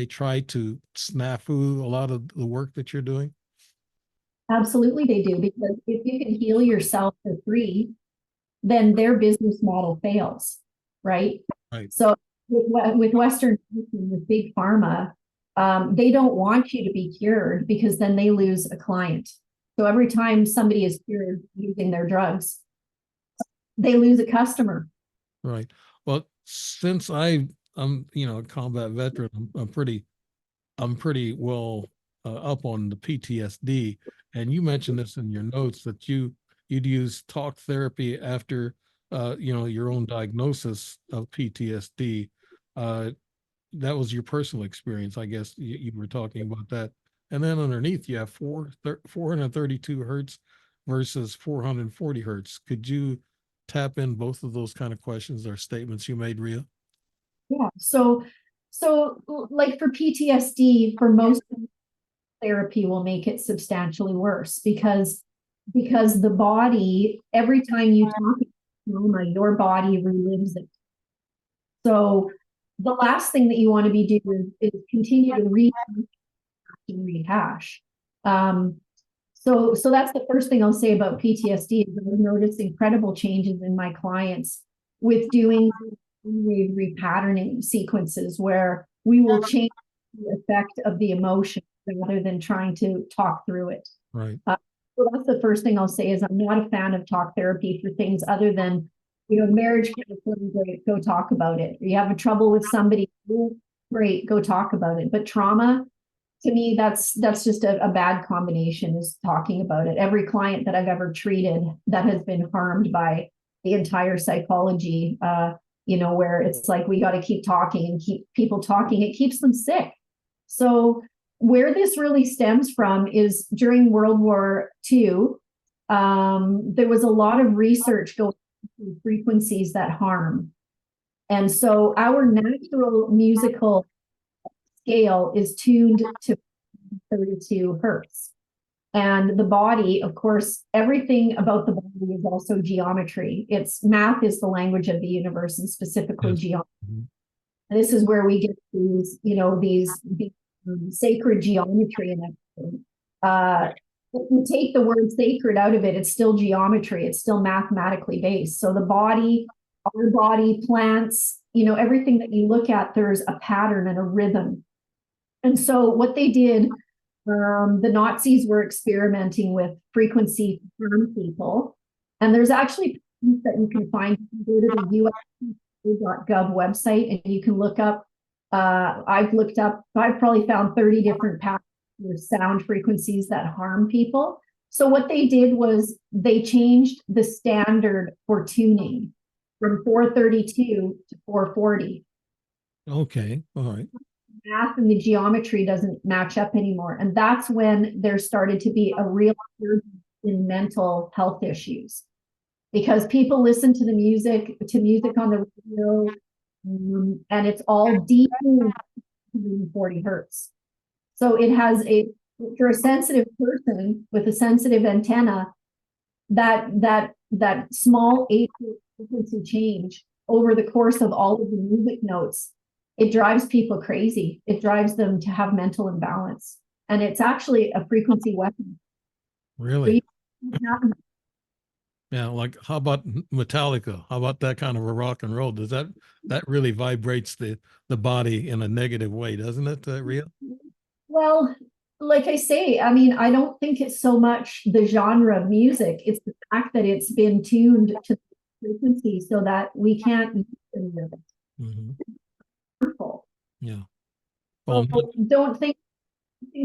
try to snafu a lot of the work that you're doing? Absolutely, they do, because if you can heal yourself for free, then their business model fails, right? Right. So with Western, with big pharma, they don't want you to be cured, because then they lose a client. So every time somebody is cured using their drugs, they lose a customer. Right. Well, since I'm a combat veteran, I'm pretty well up on the PTSD, and you mentioned this in your notes that you'd use talk therapy after your own diagnosis of PTSD. Uh, that was your personal experience, I guess. You were talking about that, and then underneath you have 432 hertz versus 440 hertz. Could you tap in both of those kind of questions or statements you made, Ria? Yeah. So like for PTSD, for most, therapy will make it substantially worse, because the body, every time you talk about trauma, your body relives it. So the last thing that you want to be doing is continue to rehash. So that's the first thing I'll say about PTSD, is I've noticed incredible changes in my clients with doing repatterning sequences, where we will change the effect of the emotion rather than trying to talk through it. Right. So that's the first thing I'll say, is I'm not a fan of talk therapy for things other than, marriage counseling, great, go talk about it. You have a trouble with somebody, great, go talk about it. But trauma, to me, that's just a bad combination, is talking about it. Every client that I've ever treated that has been harmed by the entire psychology, where it's like, we got to keep talking and keep people talking, it keeps them sick. So where this really stems from is during World War II, there was a lot of research going on frequencies that harm. And so our natural musical scale is tuned to 32 hertz. And the body, of course, everything about the body is also geometry. It's math is the language of the universe, and specifically Yes. geometry. Mm-hmm. This is where we get these sacred geometry and everything. If you take the word sacred out of it, it's still geometry. It's still mathematically based. So the body, our body, plants, everything that you look at, there's a pattern and a rhythm. And so what they did, the Nazis were experimenting with frequency to harm people. And there's actually that you can find. You go to the US.gov website and you can look up. I've probably found 30 different patterns of sound frequencies that harm people. So what they did was they changed the standard for tuning from 432 to 440. Okay, all right. Math and the geometry doesn't match up anymore. And that's when there started to be a real surge in mental health issues, because people listen to music on the radio, and it's all deep 140 hertz. So it has if you're a sensitive person with a sensitive antenna, that small 8 frequency change over the course of all of the music notes, it drives people crazy. It drives them to have mental imbalance. And it's actually a frequency weapon. Really? Yeah, like how about Metallica? How about that kind of a rock and roll? Does that really vibrates the body in a negative way, doesn't it, Rea? Well, like I say, I mean, I don't think it's so much the genre of music, it's the fact that it's been tuned to frequency so that we can't use any of it. Mm-hmm. Yeah. So Well, don't think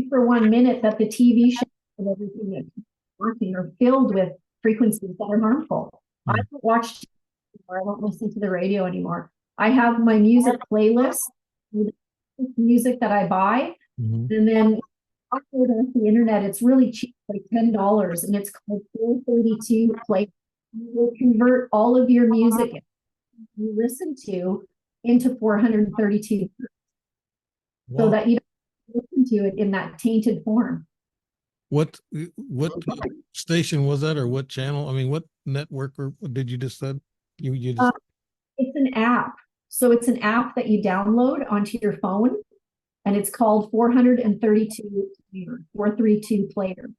for 1 minute that the TV shows and everything that's working are filled with frequencies that are harmful. I don't watch or I don't listen to the radio anymore. I have my music playlist, music that I buy, and then upload off the internet. It's really cheap, like $10, and it's called 432 Play. You will convert all of your music you listen to into 432, so that you don't listen to it in that tainted form. What station was that, or what channel? I mean, what network, or what did you just said? You just It's an app. So it's an app that you download onto your phone, and it's called 432 player.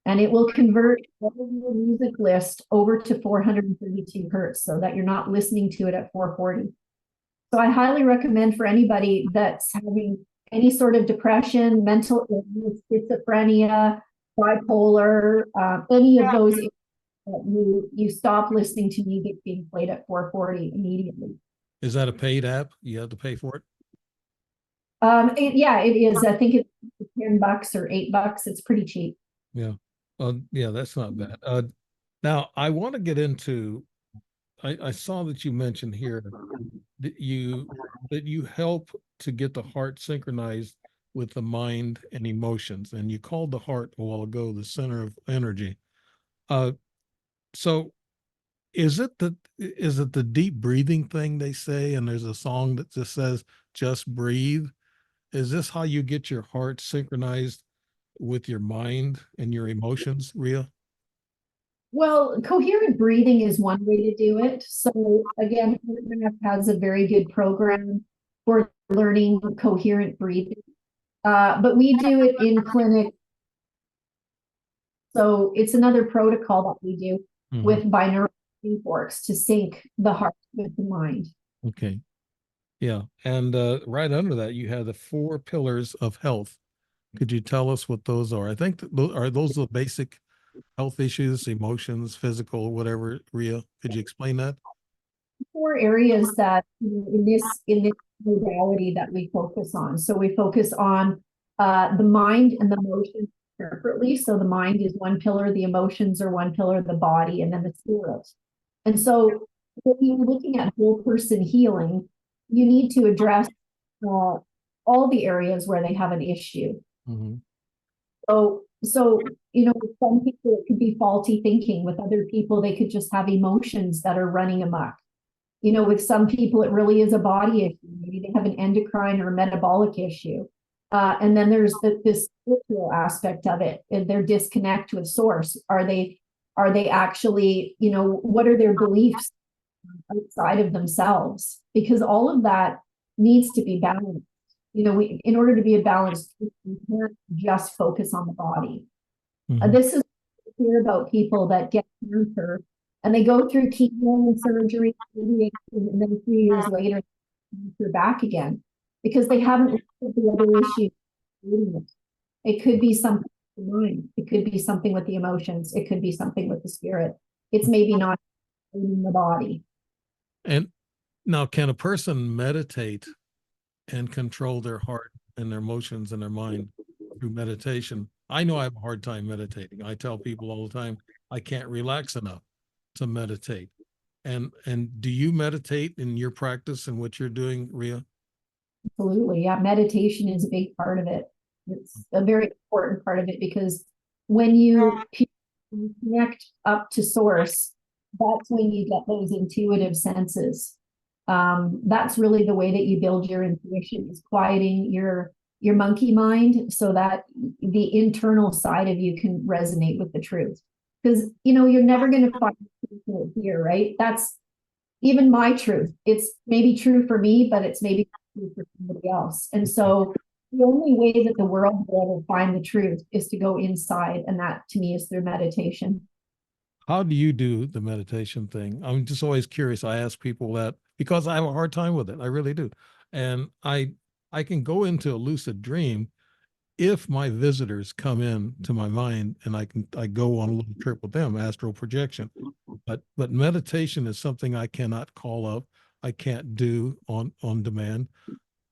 And it will convert all of your music list over to 432 hertz so that you're not listening to it at 440. So I highly recommend for anybody that's having any sort of depression, mental illness, schizophrenia, bipolar, any of those, you stop listening to music being played at 440 immediately. Is that a paid app? You have to pay for it? Yeah, it is. I think it's $10 or $8. It's pretty cheap. Yeah. Yeah, that's not bad. Now I want to get into, I saw that you mentioned here that you help to get the heart synchronized with the mind and emotions, and you called the heart a while ago the center of energy. So is it the deep breathing thing they say, and there's a song that just says just breathe? Is this how you get your heart synchronized with your mind and your emotions, Rea? Well, coherent breathing is one way to do it. So again, HeartMath has a very good program for learning coherent breathing. But we do it in clinic. So it's another protocol that we do with binaural forks to sync the heart with the mind. Okay. Yeah. And right under that, you have the 4 pillars of health. Could you tell us what those are? I think are those the basic health issues, emotions, physical, whatever, Rea? Could you explain that? 4 areas that in this modality that we focus on. So we focus on the mind and the emotions separately. So the mind is one pillar, the emotions are one pillar, the body, and then the spirit. And so when you're looking at whole person healing, you need to address all the areas where they have an issue. Mm-hmm. So, with some people it could be faulty thinking. With other people, they could just have emotions that are running amok. With some people, it really is a body issue. Maybe they have an endocrine or a metabolic issue. And then there's this spiritual aspect of it, and their disconnect with source. Are they actually, what are their beliefs outside of themselves? Because all of that needs to be balanced. In order to be a balanced, we can't just focus on the body. Mm-hmm. This is hear about people that get cancer and they go through chemo and surgery, and then a few years later, they're back again because they haven't looked at the other issues. It could be something with the mind. It could be something with the emotions. It could be something with the spirit. It's maybe not in the body. And now, can a person meditate and control their heart and their emotions and their mind through meditation? I know I have a hard time meditating. I tell people all the time, I can't relax enough to meditate. And do you meditate in your practice and what you're doing, Rea? Absolutely. Yeah. Meditation is a big part of it. It's a very important part of it because when you connect up to source, that's when you get those intuitive senses. That's really the way that you build your intuition, is quieting your monkey mind so that the internal side of you can resonate with the truth. Because you're never going to find truth here, right? That's even my truth. It's maybe true for me, but it's maybe true for somebody else. And so the only way that the world will ever find the truth is to go inside, and that to me is through meditation. How do you do the meditation thing? I'm just always curious. I ask people that because I have a hard time with it. I really do. And I can go into a lucid dream if my visitors come in to my mind, and I go on a little trip with them, astral projection. But meditation is something I cannot call up. I can't do on demand.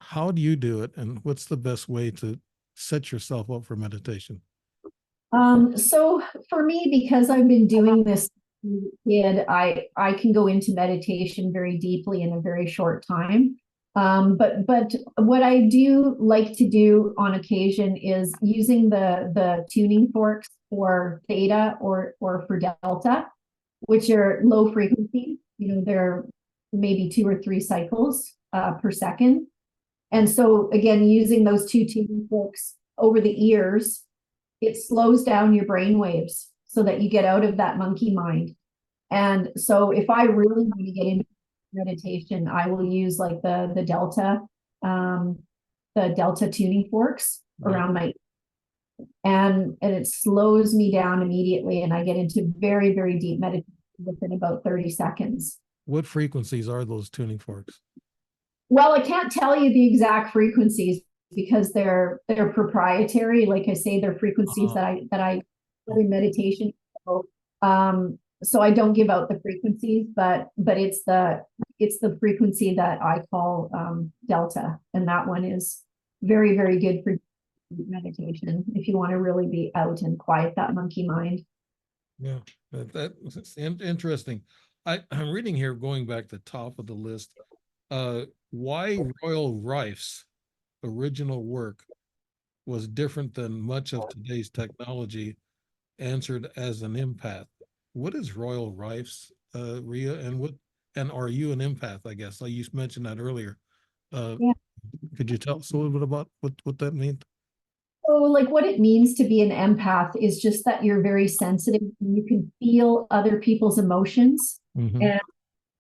How do you do it, and what's the best way to set yourself up for meditation? So for me, because I've been doing this kid, I can go into meditation very deeply in a very short time. But what I do like to do on occasion is using the tuning forks for theta or for delta, which are low frequency. They're maybe 2 or 3 cycles per second. And so again, using those 2 tuning forks over the ears, it slows down your brain waves so that you get out of that monkey mind. And so if I really want to get into meditation, I will use like the delta tuning forks around my, and it slows me down immediately, and I get into very, very deep meditation within about 30 seconds. What frequencies are those tuning forks? Well, I can't tell you the exact frequencies because they're proprietary. Like I say, they're frequencies that I in meditation. So I don't give out the frequencies, but it's the frequency that I call delta, and that one is very, very good for meditation if you want to really be out and quiet that monkey mind. Yeah, that's interesting. I'm reading here, going back to the top of the list. Why Royal Rife's original work was different than much of today's technology, answered as an empath. What is Royal Rife's, Rea, and are you an empath? I guess you mentioned that earlier. Yeah. Could you tell us a little bit about what that means? So, like, what it means to be an empath is just that you're very sensitive and you can feel other people's emotions. Mm-hmm. And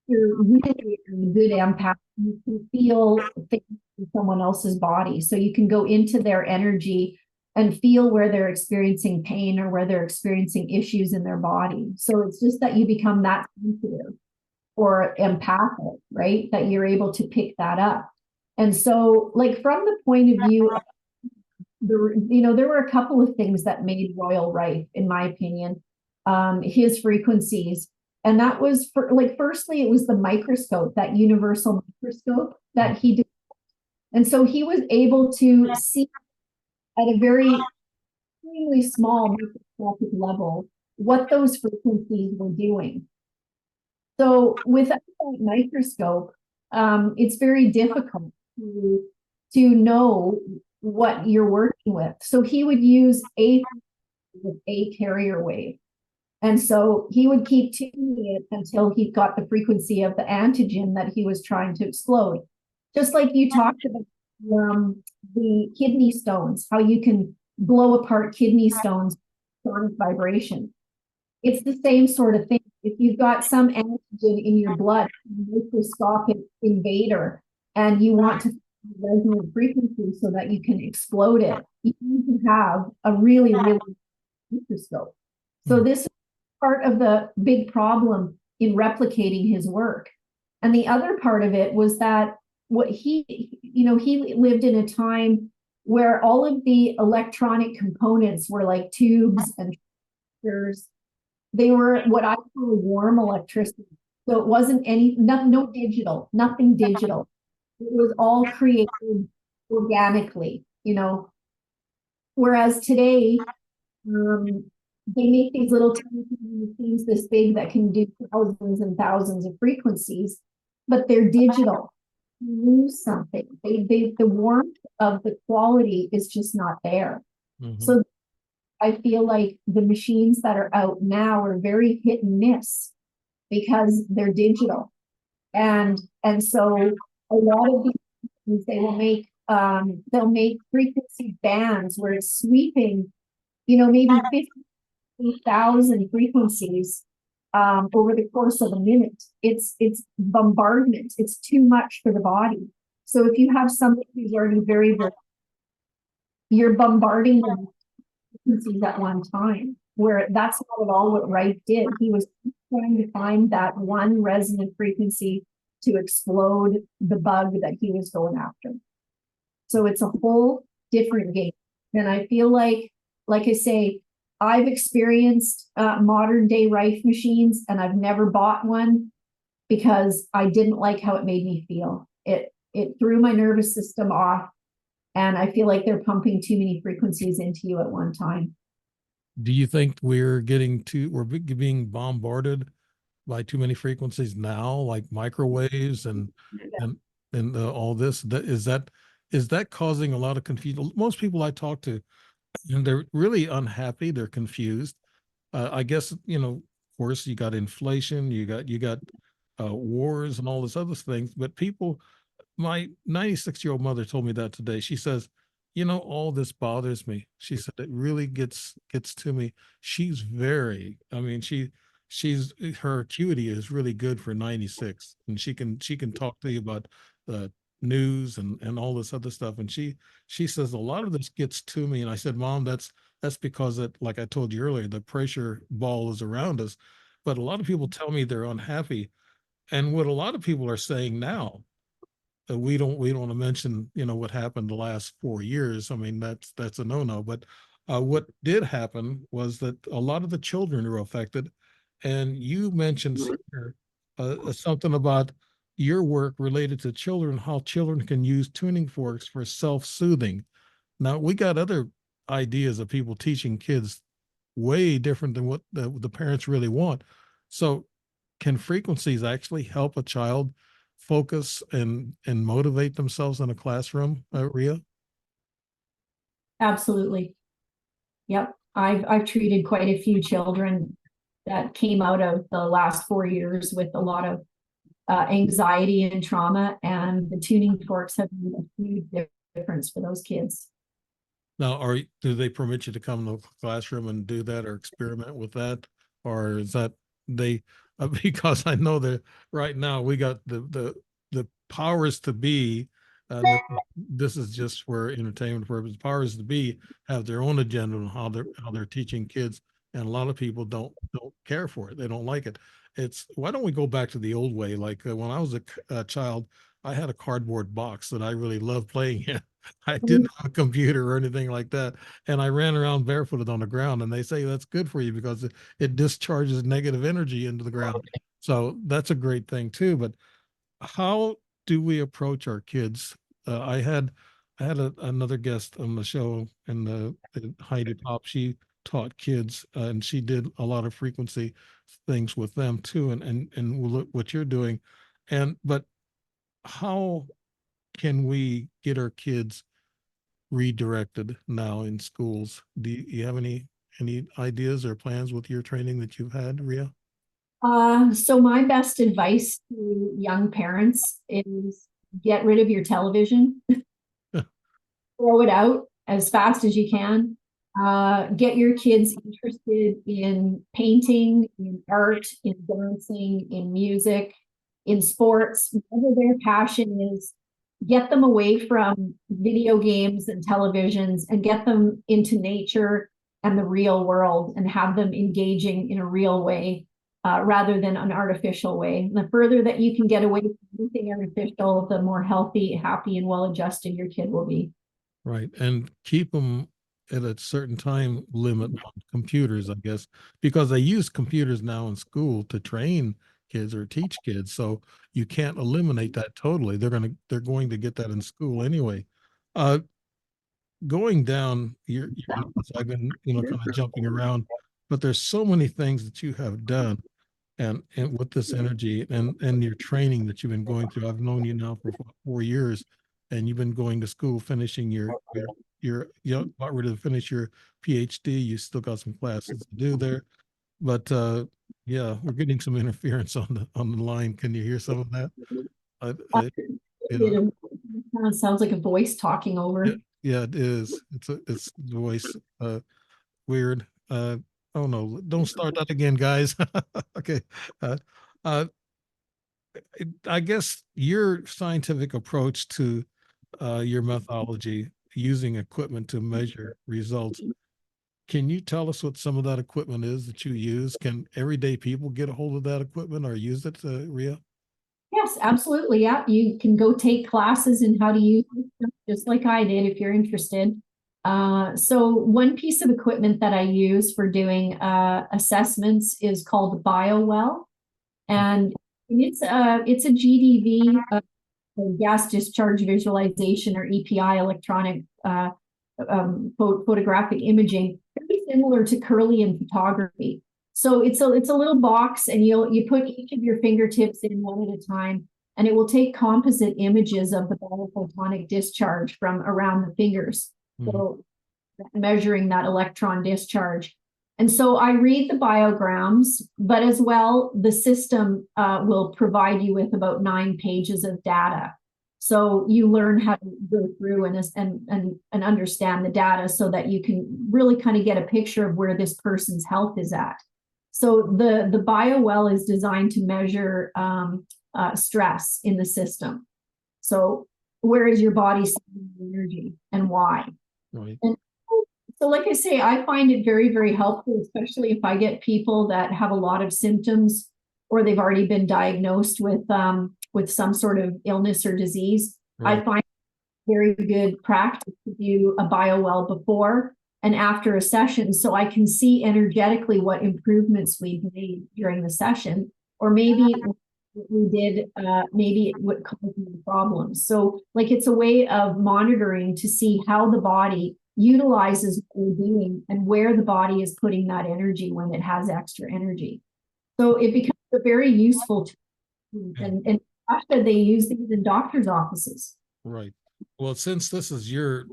you're really a good empath. You can feel things in someone else's body. So you can go into their energy and feel where they're experiencing pain or where they're experiencing issues in their body. So it's just that you become that sensitive or empathic, right? That you're able to pick that up. And so, like, from the point of view of there were a couple of things that made Royal Rife, in my opinion, his frequencies. And that was firstly, it was the microscope, that universal microscope that he did. And so he was able to see at a very extremely small microscopic level what those frequencies were doing. So with a microscope, it's very difficult to know what you're working with. So he would use a carrier wave. And so he would keep tuning it until he got the frequency of the antigen that he was trying to explode. Just like you talked about the kidney stones, how you can blow apart kidney stones sonic vibration. It's the same sort of thing. If you've got some antigen in your blood, microscopic invader, and you want to resonate frequency so that you can explode it, you need to have a really, really microscope. So this is part of the big problem in replicating his work. And the other part of it was that what he lived in a time where all of the electronic components were like tubes and transistors. They were what I call warm electricity. So it wasn't no digital, nothing digital. It was all created organically, Whereas today, they make these little tiny machines this big that can do thousands and thousands of frequencies, but they're digital. You lose something. The warmth of the quality is just not there. Mm-hmm. So I feel like the machines that are out now are very hit and miss because they're digital. And so a lot of these they'll make frequency bands where it's sweeping, maybe 50,000 frequencies over the course of a minute. It's bombardment. It's too much for the body. So if you have somebody who's already very, you're bombarding them frequencies at one time, where that's not at all what Wright did. He was trying to find that one resonant frequency to explode the bug that he was going after. So it's a whole different game. And I feel like I say, I've experienced modern day Rife machines, and I've never bought one because I didn't like how it made me feel. It threw my nervous system off, and I feel like they're pumping too many frequencies into you at one time. Do you think we're being bombarded by too many frequencies now, like microwaves and all this? Is that causing a lot of confusion? Most people I talk to, and they're really unhappy. They're confused. I guess of course, you got inflation, you got wars and all this other things. But people, my 96-year-old mother told me that today. She says, all this bothers me. She said it really gets to me. She's very, I mean, she's her acuity is really good for 96, and she can talk to you about the news and all this other stuff. And she says a lot of this gets to me. And I said, Mom, that's because like I told you earlier, the pressure ball is around us. But a lot of people tell me they're unhappy. And what a lot of people are saying now, we don't want to mention what happened the last 4 years. I mean, that's a no-no. But what did happen was that a lot of the children are affected. And you mentioned something about your work related to children, how children can use tuning forks for self-soothing. Now, we got other ideas of people teaching kids way different than what the parents really want. So can frequencies actually help a child focus and motivate themselves in a classroom, Rea? Absolutely. Yep. I've treated quite a few children that came out of the last 4 years with a lot of anxiety and trauma, and the tuning forks have made a huge difference for those kids. Now, do they permit you to come to the classroom and do that or experiment with that, or is that they? Because I know that right now we got the powers to be, and this is just for entertainment purposes. Powers to be have their own agenda on how they're teaching kids, and a lot of people don't care for it. They don't like it. It's why don't we go back to the old way? Like when I was a child, I had a cardboard box that I really loved playing in. I didn't have a computer or anything like that. And I ran around barefooted on the ground. And they say that's good for you because it discharges negative energy into the ground. So that's a great thing too. But how do we approach our kids? I had I had another guest on the show, and Heidi Pop. She taught kids, and she did a lot of frequency things with them too. And look what you're doing, and but how can we get our kids redirected now in schools? Do you have any ideas or plans with your training that you've had, Ria? So my best advice to young parents is get rid of your television, throw it out as fast as you can. Get your kids interested in painting, in art, in dancing, in music, in sports, whatever their passion is. Get them away from video games and televisions and get them into nature and the real world and have them engaging in a real way rather than an artificial way. And the further that you can get away from anything artificial, the more healthy, happy, and well adjusted your kid will be. Right. And keep them at a certain time limit on computers, I guess, because they use computers now in school to train kids or teach kids. So you can't eliminate that totally. They're going to get that in school anyway. Uh, Going down your notes, I've been, kind of jumping around, but there's so many things that you have done and with this energy and your training that you've been going through. I've known you now for 4 years, and you've been going to school, finishing you about ready to finish your PhD. You still got some classes to do there, but yeah, we're getting some interference on the line. Can you hear some of that? I, I, yeah, It sounds like a voice talking yeah, over. yeah, it is. It's voice weird. Oh no, don't start that again, guys. Okay. Uh, uh, I guess your scientific approach to your methodology using equipment to measure results. Can you tell us what some of that equipment is that you use? Can everyday people get a hold of that equipment or use it, Ria? Yes, absolutely. Yeah, you can go take classes in how to use it, just like I did if you're interested. So one piece of equipment that I use for doing assessments is called the BioWell, and it's a GDV, gas discharge visualization, or EPI, electronic photographic imaging, very similar to Kirlian photography. So it's a little box, and you put each of your fingertips in one at a time, and it will take composite images of the biophotonic discharge from around the fingers. Mhm. So measuring that electron discharge. And so I read the biograms, but as well, the system will provide you with about 9 pages of data. So you learn how to go through and understand the data so that you can really kind of get a picture of where this person's health is at. So the BioWell is designed to measure stress in the system. So where is your body sending energy and why? Right. And so, like I say, I find it very, very helpful, especially if I get people that have a lot of symptoms or they've already been diagnosed with some sort of illness or disease. I Right. find it very good practice to do a BioWell before and after a session, so I can see energetically what improvements we've made during the session, or maybe what we did, maybe what caused the problems. So, like, it's a way of monitoring to see how the body utilizes what we're doing and where the body is putting that energy when it has extra energy. So it becomes a very useful tool, Yeah. and actually they use these in doctors' offices. Right. Well, since this is your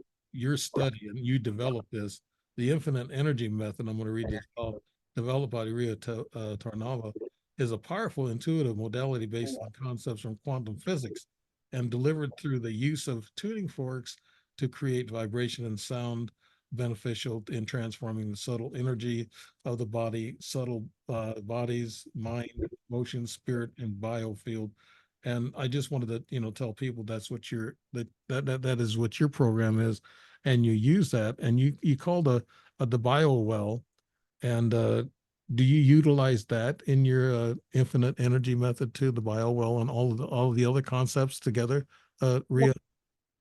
study and you developed this, the infinite energy method, I'm going to read this off, developed by Rea Tarnava, is a powerful intuitive modality based on concepts from quantum physics and delivered through the use of tuning forks to create vibration and sound beneficial in transforming the subtle energy of the body, subtle bodies, mind, emotion, spirit, and biofield. And I just wanted to, tell people that's what that is what your program is, and you use that, and you called the bio well, and do you utilize that in your infinite energy method too, the bio well, and all of the other concepts together, Ria?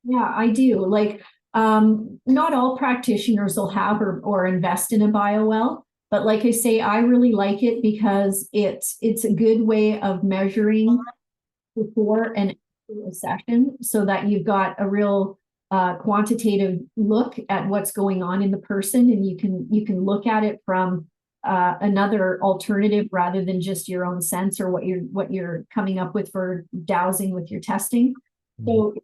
Yeah, I do. Like, not all practitioners will have or invest in a BioWell, but like I say, I really like it because it's a good way of measuring before and after a session, so that you've got a real quantitative look at what's going on in the person, and you can look at it from another alternative rather than just your own sense or what you're coming up with for dowsing with your testing. So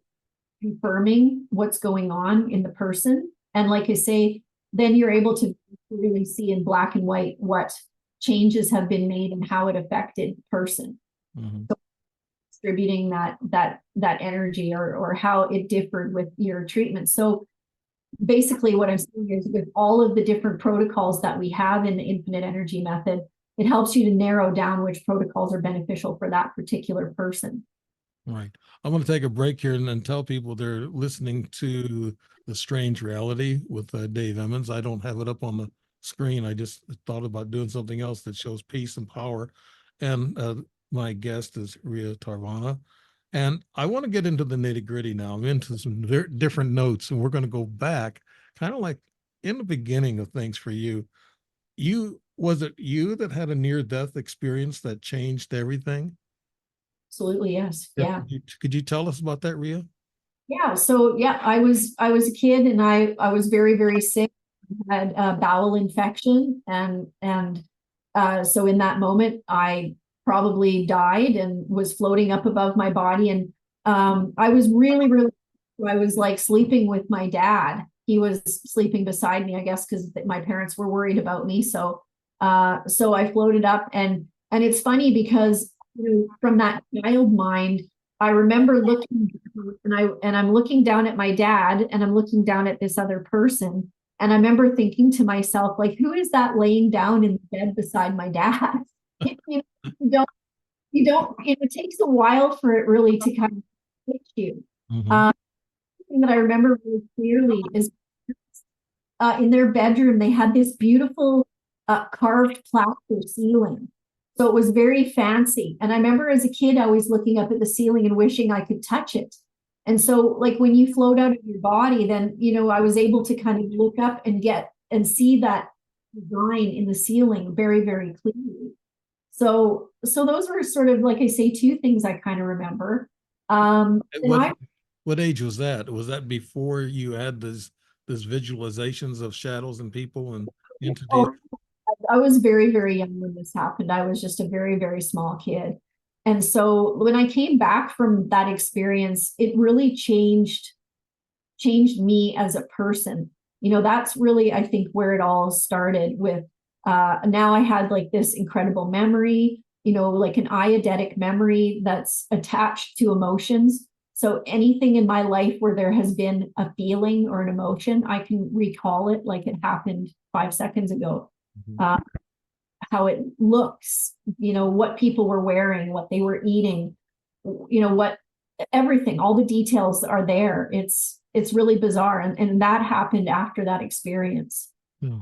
confirming what's going on in the person, and like I say, then you're able to really see in black and white what changes have been made and how it affected the person. Mm-hmm. So distributing that energy, or how it differed with your treatment. So basically what I'm saying is, with all of the different protocols that we have in the infinite energy method, it helps you to narrow down which protocols are beneficial for that particular person. Right. I'm going to take a break here and tell people they're listening to The Strange Reality with Dave Emmons. I don't have it up on the screen. I just thought about doing something else that shows peace and power. And my guest is Rea Tarnava. And I want to get into the nitty gritty now. I'm into some different notes, and we're going to go back kind of like in the beginning of things for you. Was it you that had a near death experience that changed everything? Absolutely, yes. Yeah. Could you tell us about that, Rea? Yeah. So yeah, I was a kid, and I was very, very sick. I had a bowel infection, and so in that moment I probably died and was floating up above my body. And I was really, really, I was like sleeping with my dad. He was sleeping beside me, I guess, because my parents were worried about me. So I floated up, and it's funny because, from that child mind, I remember looking, and I'm looking down at my dad, and I'm looking down at this other person, and I remember thinking to myself, like, who is that laying down in the bed beside my dad? You don't, it takes a while for it really to kind of hit you. Mm-hmm. Uh, thing that I remember really clearly is, in their bedroom, they had this beautiful carved plaster ceiling. So it was very fancy. And I remember as a kid, always looking up at the ceiling and wishing I could touch it. And so, like, when you float out of your body, then, I was able to kind of look up and get and see that design in the ceiling very, very clearly. So those were sort of, like I say, two things I kind of remember. And What I what age was that? Was that before you had this visualizations of shadows and people and entities? oh, I was very, very young when this happened. I was just a very, very small kid. And so when I came back from that experience, it really changed me as a person. That's really, I think, where it all started with, now I had like this incredible memory, like an eidetic memory that's attached to emotions. So anything in my life where there has been a feeling or an emotion, I can recall it like it happened 5 seconds ago. Mhm. Uh, how it looks, what people were wearing, what they were eating, what everything, all the details are there. It's really bizarre. And that happened after that experience. Yeah.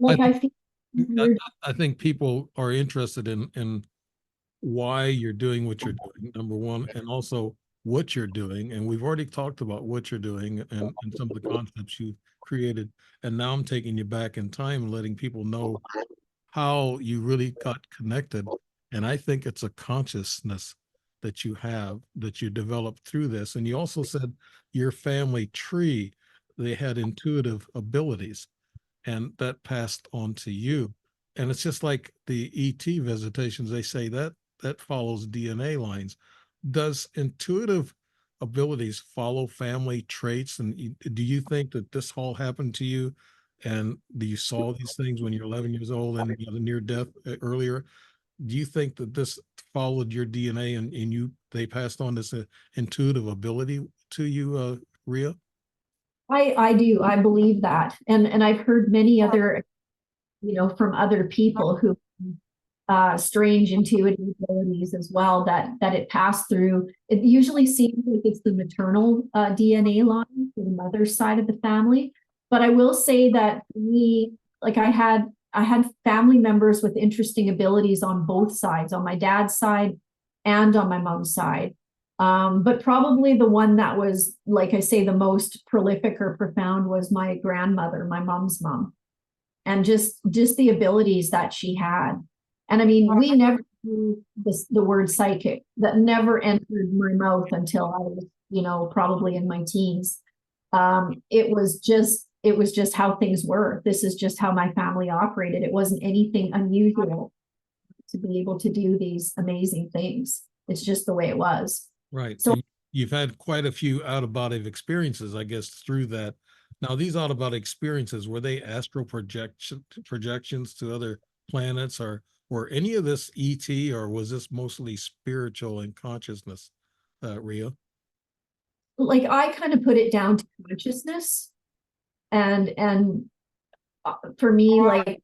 I Like, I think feel I, weird. I think people are interested in why you're doing what you're doing, number one, and also what you're doing. And we've already talked about what you're doing and some of the concepts you created. And now I'm taking you back in time and letting people know how you really got connected. And I think it's a consciousness that you have that you developed through this. And you also said your family tree, they had intuitive abilities and that passed on to you. And it's just like the ET visitations, they say that follows DNA lines. Does intuitive abilities follow family traits? And do you think that this all happened to you? And you saw these things when you're 11 years old and you had a near death earlier? Do you think that this followed your DNA and they passed on this intuitive ability to you, Rea? I do. I believe that. And I've heard many other, from other people who, strange intuitive abilities as well, that it passed through. It usually seems like it's the maternal DNA line for the mother's side of the family. But I will say that for me, like, I had family members with interesting abilities on both sides, on my dad's side and on my mom's side. But probably the one that was, like I say, the most prolific or profound was my grandmother, my mom's mom, and just the abilities that she had. And I mean, we never knew the word psychic. That never entered my mouth until I was, probably in my teens. it was just how things were. This is just how my family operated. It wasn't anything unusual to be able to do these amazing things. It's just the way it was. Right. So And you've had quite a few out of body experiences, I guess, through that. Now, these out of body experiences, were they astral projections to other planets, or were any of this ET, or was this mostly spiritual and consciousness, Ria? like I kind of put it down to consciousness, and for me, like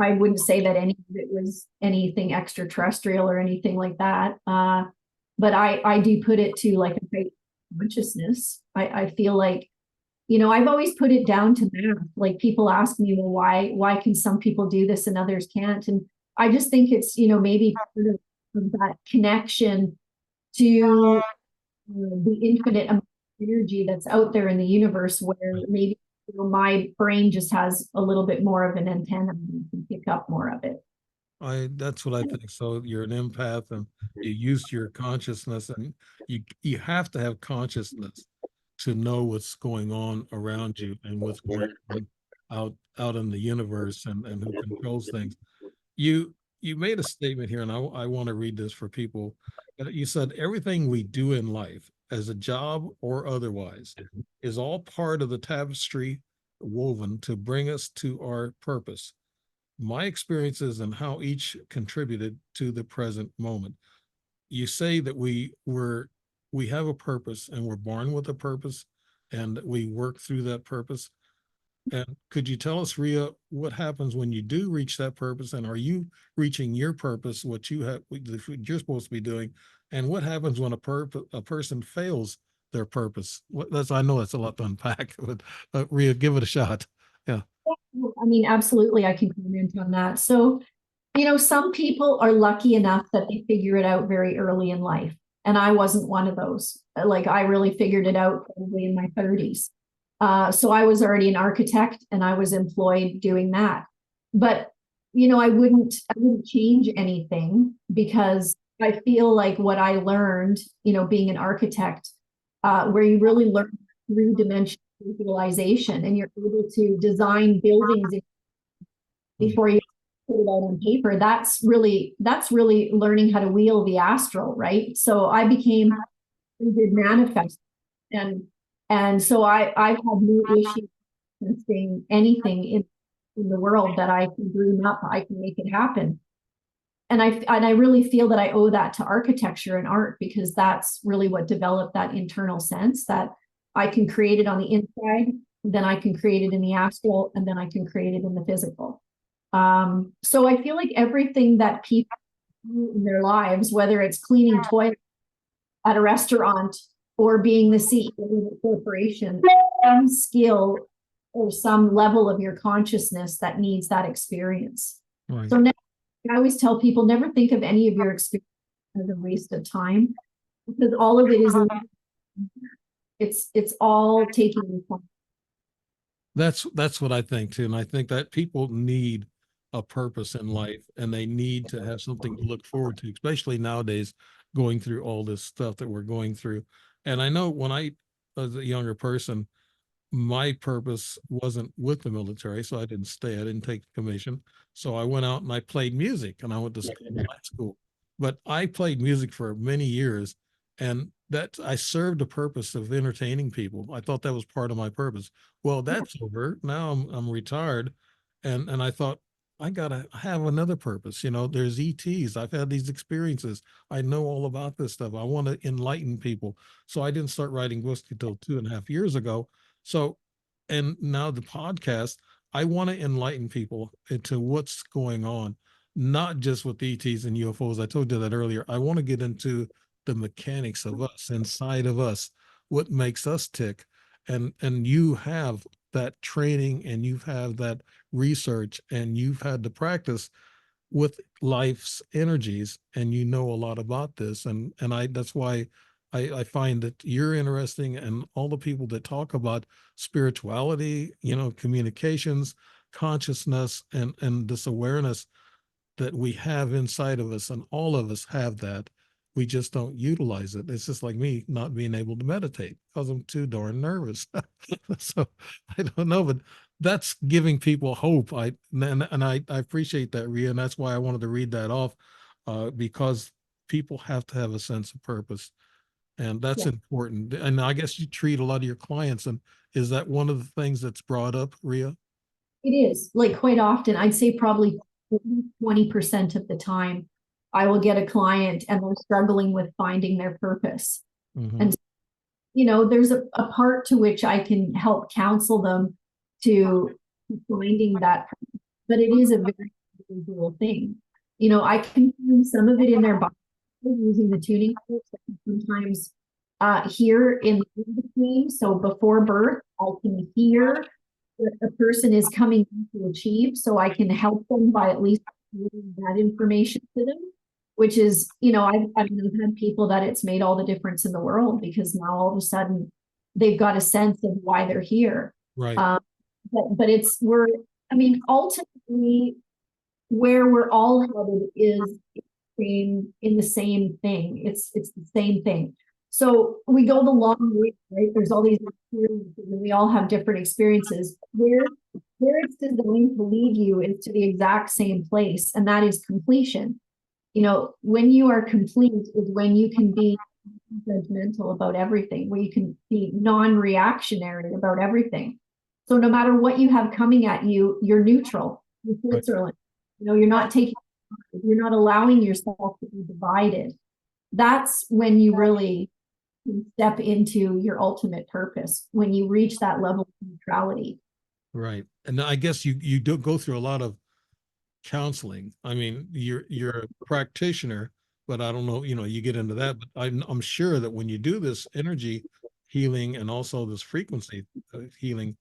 I wouldn't say that any of it was anything extraterrestrial or anything like that. But I do put it to like a great consciousness. I feel like, you know, I've always put it down to math. Like people ask me, well, why can some people do this and others can't? And I just think it's, you know, maybe part of that connection to the infinite amount of energy that's out there in the universe, where maybe, you know, my brain just has a little bit more of an antenna and can pick up more of it. That's what I think. So you're an empath, and you use your consciousness, and you have to have consciousness to know what's going on around you and what's going on out in the universe, and who controls things. You made a statement here, and I want to read this for people. You said everything we do in life, as a job or otherwise, is all part of the tapestry woven to bring us to our purpose. My experiences and how each contributed to the present moment. You say that we have a purpose, and we're born with a purpose, and we work through that purpose. And could you tell us, Ria, what happens when you do reach that purpose? And are you reaching your purpose, what you're supposed to be doing? And what happens when a person fails their purpose? I know that's a lot to unpack, but Ria, give it a shot. Yeah. I mean, absolutely, I can comment on that. So, you know, some people are lucky enough that they figure it out very early in life. And I wasn't one of those. Like, I really figured it out probably in my 30s. So I was already an architect and I was employed doing that. But, you know, I wouldn't change anything, because I feel like what I learned, you know, being an architect, where you really learn three-dimensional visualization, and you're able to design buildings before you put it out on paper. That's really learning how to wheel the astral, right? So I became a good manifest, and so I've had no issue manifesting anything in the world that I can dream up. I can make it happen. And I really feel that I owe that to architecture and art, because that's really what developed that internal sense that I can create it on the inside, then I can create it in the astral, and then I can create it in the physical. So I feel like everything that people do in their lives, whether it's cleaning toilets at a restaurant or being the CEO of a corporation, some skill or some level of your consciousness that needs that experience. Right. So I always tell people, never think of any of your experience as a waste of time, because all of it is, it's all taking fun. That's what I think too. And I think that people need a purpose in life, and they need to have something to look forward to, especially nowadays, going through all this stuff that we're going through. And I know when I was a younger person, my purpose wasn't with the military, so I didn't stay. I didn't take the commission. So I went out and I played music, and I went to school, high school. But I played music for many years, and that I served a purpose of entertaining people. I thought that was part of my purpose. Well, that's over. Now I'm retired, and I thought I gotta have another purpose. You know, there's ETs. I've had these experiences. I know all about this stuff. I want to enlighten people. So I didn't start writing books until 2.5 years ago. So, and now the podcast, I want to enlighten people into what's going on, not just with ETs and UFOs. I told you that earlier. I want to get into the mechanics of us, inside of us, what makes us tick. And you have that training, and you've had that research, and you've had to practice with life's energies, and you know a lot about this. And I that's why I find that you're interesting, and all the people that talk about spirituality, you know, communications, consciousness, and this awareness that we have inside of us, and all of us have that. we just don't utilize it. It's just like me not being able to meditate because I'm too darn nervous. So I don't know, but that's giving people hope. I appreciate that, Ria, and that's why I wanted to read that off, because people have to have a sense of purpose, and that's Yeah, important. And I guess you treat a lot of your clients, and is that one of the things that's brought up, Ria? it is. Like quite often, I'd say probably 20% of the time, I will get a client and they're struggling with finding their purpose. Hmm. And there's a part to which I can help counsel them to finding that, but it is a very individual thing. I can find some of it in their body using the tuning forks. Sometimes here in between, so before birth, I can hear what a person is coming to achieve, so I can help them by at least giving that information to them. Which is, I've had people that it's made all the difference in the world because now all of a sudden they've got a sense of why they're here. Right, Um, but ultimately, where we're all headed is in the same thing. It's the same thing. So we go the long way, right? There's all these experiences, and we all have different experiences. Where it's designed to lead you is to the exact same place, and that is completion. When you are complete is when you can be judgmental about everything, where you can be non-reactionary about everything. So no matter what you have coming at you, you're neutral. You're right, Switzerland. You're not taking, you're not allowing yourself to be divided. That's when you really step into your ultimate purpose, when you reach that level of neutrality. right. And I guess you do go through a lot of counseling. I mean, you're a practitioner, but I don't know, you get into that, but I'm sure that when you do this energy healing and also this frequency healing,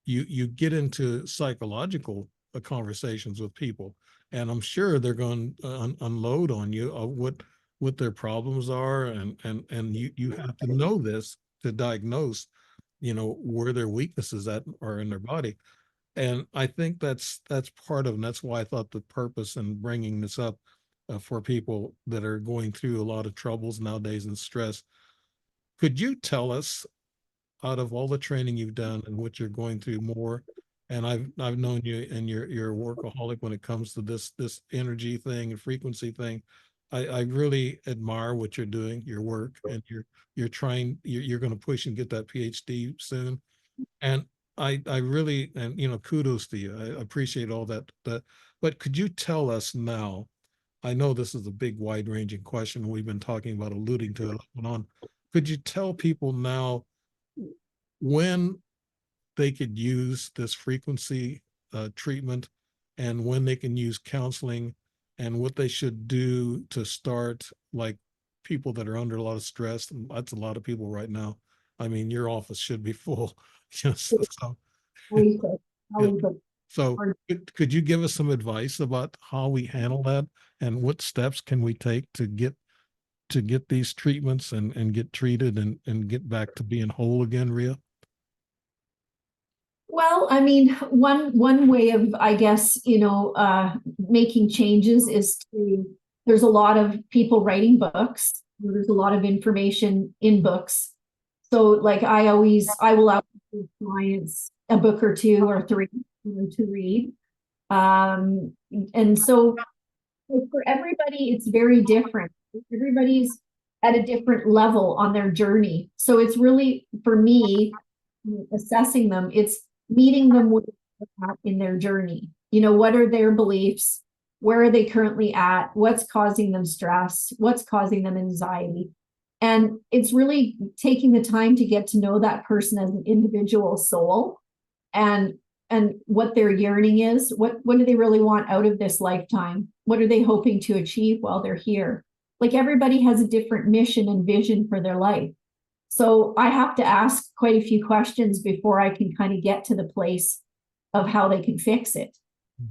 you get into psychological conversations with people, and I'm sure they're going to unload on you of what their problems are, and you have to know this to diagnose, where their weaknesses at are in their body. And I think that's part of, and that's why I thought the purpose in bringing this up, for people that are going through a lot of troubles nowadays and stress. Could you tell us, out of all the training you've done and what you're going through more, and I've known you and you're a workaholic when it comes to this energy thing and frequency thing. I really admire what you're doing, your work, and you're trying, you're going to push and get that PhD soon. And I really, and kudos to you. I appreciate all that. But could you tell us now? I know this is a big, wide-ranging question. We've been talking about, alluding to it on. Could you tell people now when they could use this frequency treatment, and when they can use counseling, and what they should do to start, like people that are under a lot of stress? And that's a lot of people right now. I mean, your office should be full. So, Always good. yeah. Always good. So could you give us some advice about how we handle that, and what steps can we take to get these treatments and get treated and get back to being whole again, Ria? Well, I mean, one way of, I guess, making changes is there's a lot of people writing books. There's a lot of information in books. So like I will out clients a book or two or three, to read. And so for everybody, it's very different. Everybody's at a different level on their journey. So it's really, for me, assessing them, it's meeting them where they're at in their journey. What are their beliefs? Where are they currently at? What's causing them stress? What's causing them anxiety? And it's really taking the time to get to know that person as an individual soul, and what their yearning is. What do they really want out of this lifetime? What are they hoping to achieve while they're here? Like everybody has a different mission and vision for their life. So I have to ask quite a few questions before I can kind of get to the place of how they can fix it.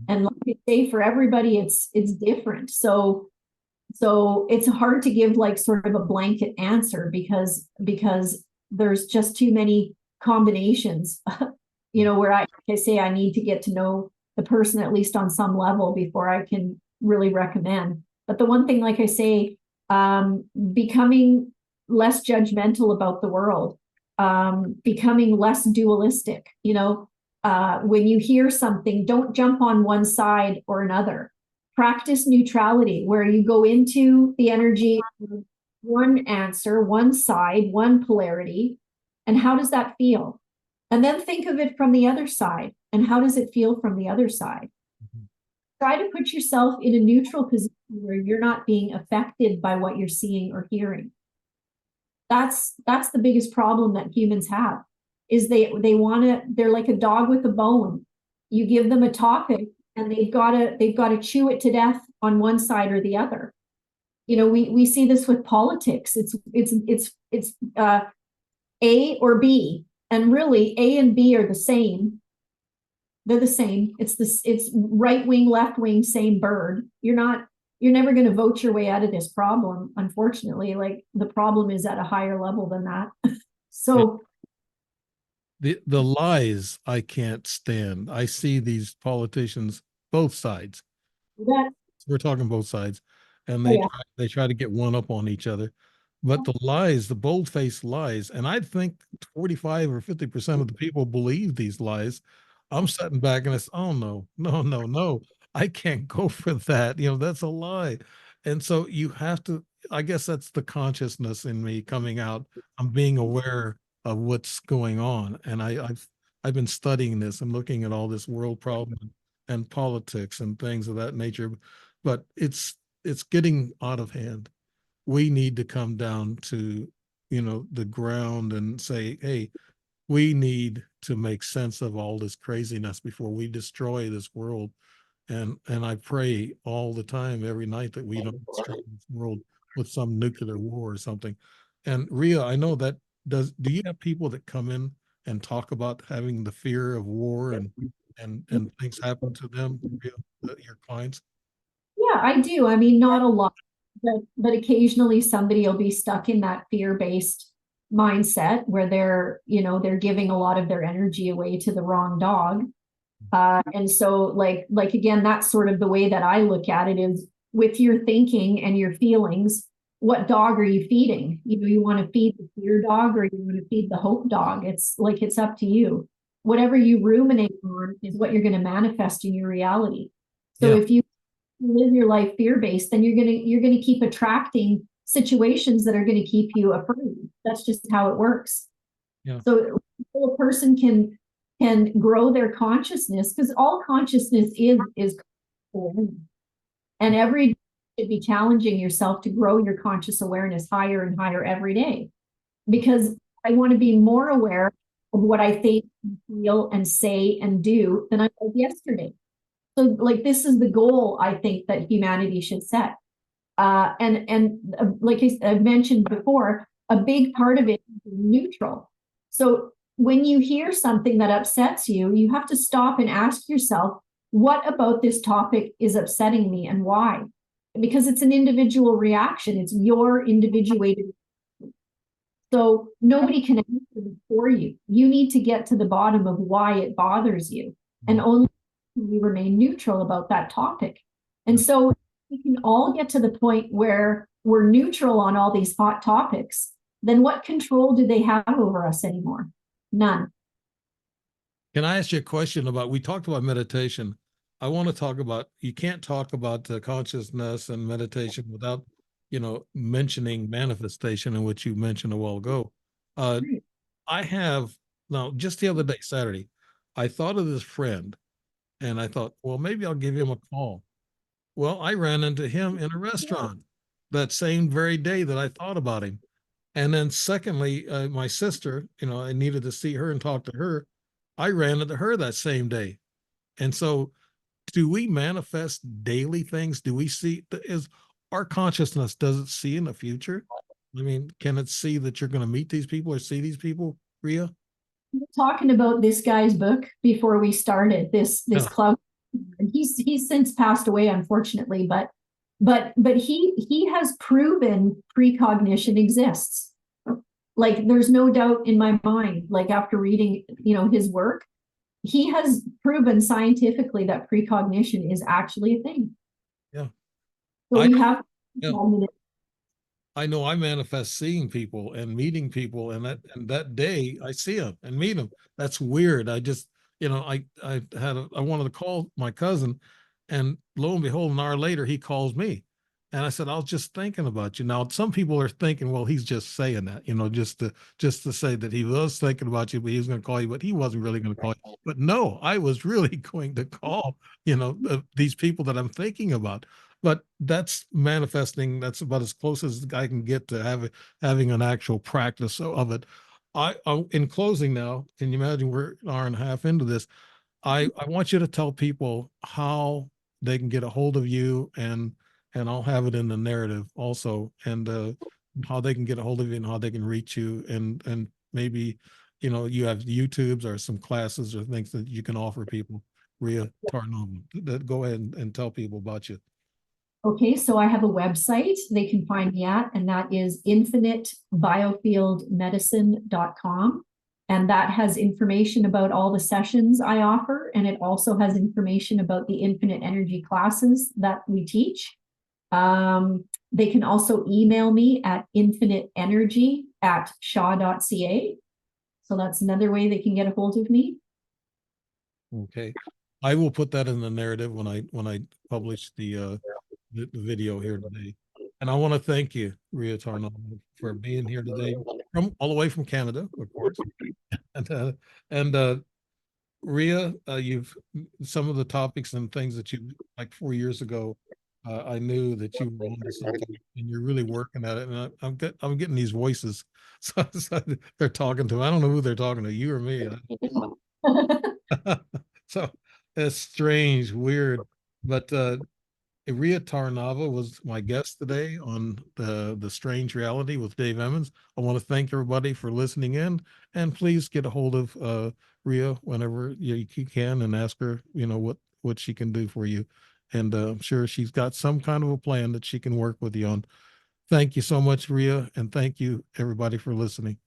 And like I say, for everybody, it's different. So it's hard to give like sort of a blanket answer because there's just too many combinations. Where I say I need to get to know the person at least on some level before I can really recommend. But the one thing, like I say, becoming less judgmental about the world, becoming less dualistic. When you hear something, don't jump on one side or another. Practice neutrality, where you go into the energy of one answer, one side, one polarity. And how does that feel? And then think of it from the other side. And how does it feel from the other side? Mhm. Try to put yourself in a neutral position where you're not being affected by what you're seeing or hearing. That's the biggest problem that humans have, is they want to, they're like a dog with a bone. You give them a topic and they've got to chew it to death on one side or the other. We see this with politics. It's A or B, and really A and B are the same. They're the same. It's right wing, left wing, same bird. You're never going to vote your way out of this problem, unfortunately. Like, the problem is at a higher level than that. Yeah. So The lies I can't stand. I see these politicians, both sides. that, We're talking both sides, and oh yeah, they try to get one up on each other. But the lies, the bold-faced lies, and I think 45 or 50% of the people believe these lies. I'm sitting back and it's, oh no, no, no, no. I can't go for that. That's a lie. And so you have to, I guess that's the consciousness in me coming out. I'm being aware of what's going on. And I've been studying this and looking at all this world problem and politics and things of that nature, but it's getting out of hand. We need to come down to the ground and say, hey, we need to make sense of all this craziness before we destroy this world. And I pray all the time, every night, that we don't destroy this world with some nuclear war or something. And Ria, I know that, do you have people that come in and talk about having the fear of war and things happen to them, Ria, your clients? yeah, I do. I mean, not a lot, but occasionally somebody will be stuck in that fear-based mindset where they're giving a lot of their energy away to the wrong dog. And so, like again, that's sort of the way that I look at it, is with your thinking and your feelings, what dog are you feeding? You want to feed the fear dog, or you want to feed the hope dog? It's up to you. Whatever you ruminate on is what you're going to manifest in your reality. So Yeah, if you live your life fear-based, then you're gonna keep attracting situations that are going to keep you afraid. That's just how it works. yeah, So a person can grow their consciousness, because all consciousness is awareness. And every day you should be challenging yourself to grow your conscious awareness higher and higher every day, because I want to be more aware of what I think, feel, and say and do than I was yesterday. So, like, this is the goal I think that humanity should set. And like I've mentioned before, a big part of it is neutral. So when you hear something that upsets you, you have to stop and ask yourself, what about this topic is upsetting me and why? Because it's an individual reaction. It's your individuated. So nobody can answer it for you. You need to get to the bottom of why it bothers you, and only you remain neutral about that topic. And so we can all get to the point where we're neutral on all these hot topics. Then what control do they have over us anymore? None. Can I ask you a question about, we talked about meditation. I want to talk about, you can't talk about the consciousness and meditation without, mentioning manifestation, in which you mentioned a while ago. Uh, I have, now, just the other day, Saturday, I thought of this friend and I thought, well, maybe I'll give him a call. Well, I ran into him in a restaurant that same very day that I thought about him. And then secondly, my sister, I needed to see her and talk to her. I ran into her that same day. And so, do we manifest daily things? Do we see, is our consciousness, does it see in the future? I mean, can it see that you're going to meet these people or see these people, Ria? Talking about this guy's book before we started this Yeah. club. He's since passed away, unfortunately, but he has proven precognition exists. Like, there's no doubt in my mind, like, after reading his work, he has proven scientifically that precognition is actually a thing. Yeah. So I, we have yeah. I know I manifest seeing people and meeting people, and that day I see them and meet them. That's weird. I just, I wanted to call my cousin, and lo and behold, an hour later he calls me, and I said, I was just thinking about you. Now some people are thinking, well, he's just saying that, just to say that he was thinking about you, but he was going to call you, but he wasn't really going to call you. But no, I was really going to call, these people that I'm thinking about. But that's manifesting. That's about as close as I can get to having an actual practice of it. In closing now, can you imagine we're an hour and a half into this? I want you to tell people how they can get a hold of you, and I'll have it in the narrative also, and how they can get a hold of you and how they can reach you, and maybe you have YouTubes or some classes or things that you can offer people. Rea Tarnava, go ahead and tell people about you. Okay, so I have a website they can find me at, and that is infinitebiofieldmedicine.com. And that has information about all the sessions I offer, and it also has information about the infinite energy classes that we teach. They can also email me at infiniteenergy@shaw.ca. So that's another way they can get a hold of me. Okay. I will put that in the narrative when I publish the video here today. And I want to thank you, Rea Tarnava, for being here today from all the way from Canada, of course. And Rea, you've some of the topics and things that you like 4 years ago. I knew that you were onto something, and you're really working at it. And I'm getting these voices, so they're talking to. I don't know who they're talking to, you or me. So it's strange, weird, but Rea Tarnava was my guest today on the Strange Reality with Dave Emmons. I want to thank everybody for listening in, and please get a hold of Rea whenever you can, and ask her, what she can do for you. And I'm sure she's got some kind of a plan that she can work with you on. Thank you so much, Rea, and thank you everybody for listening.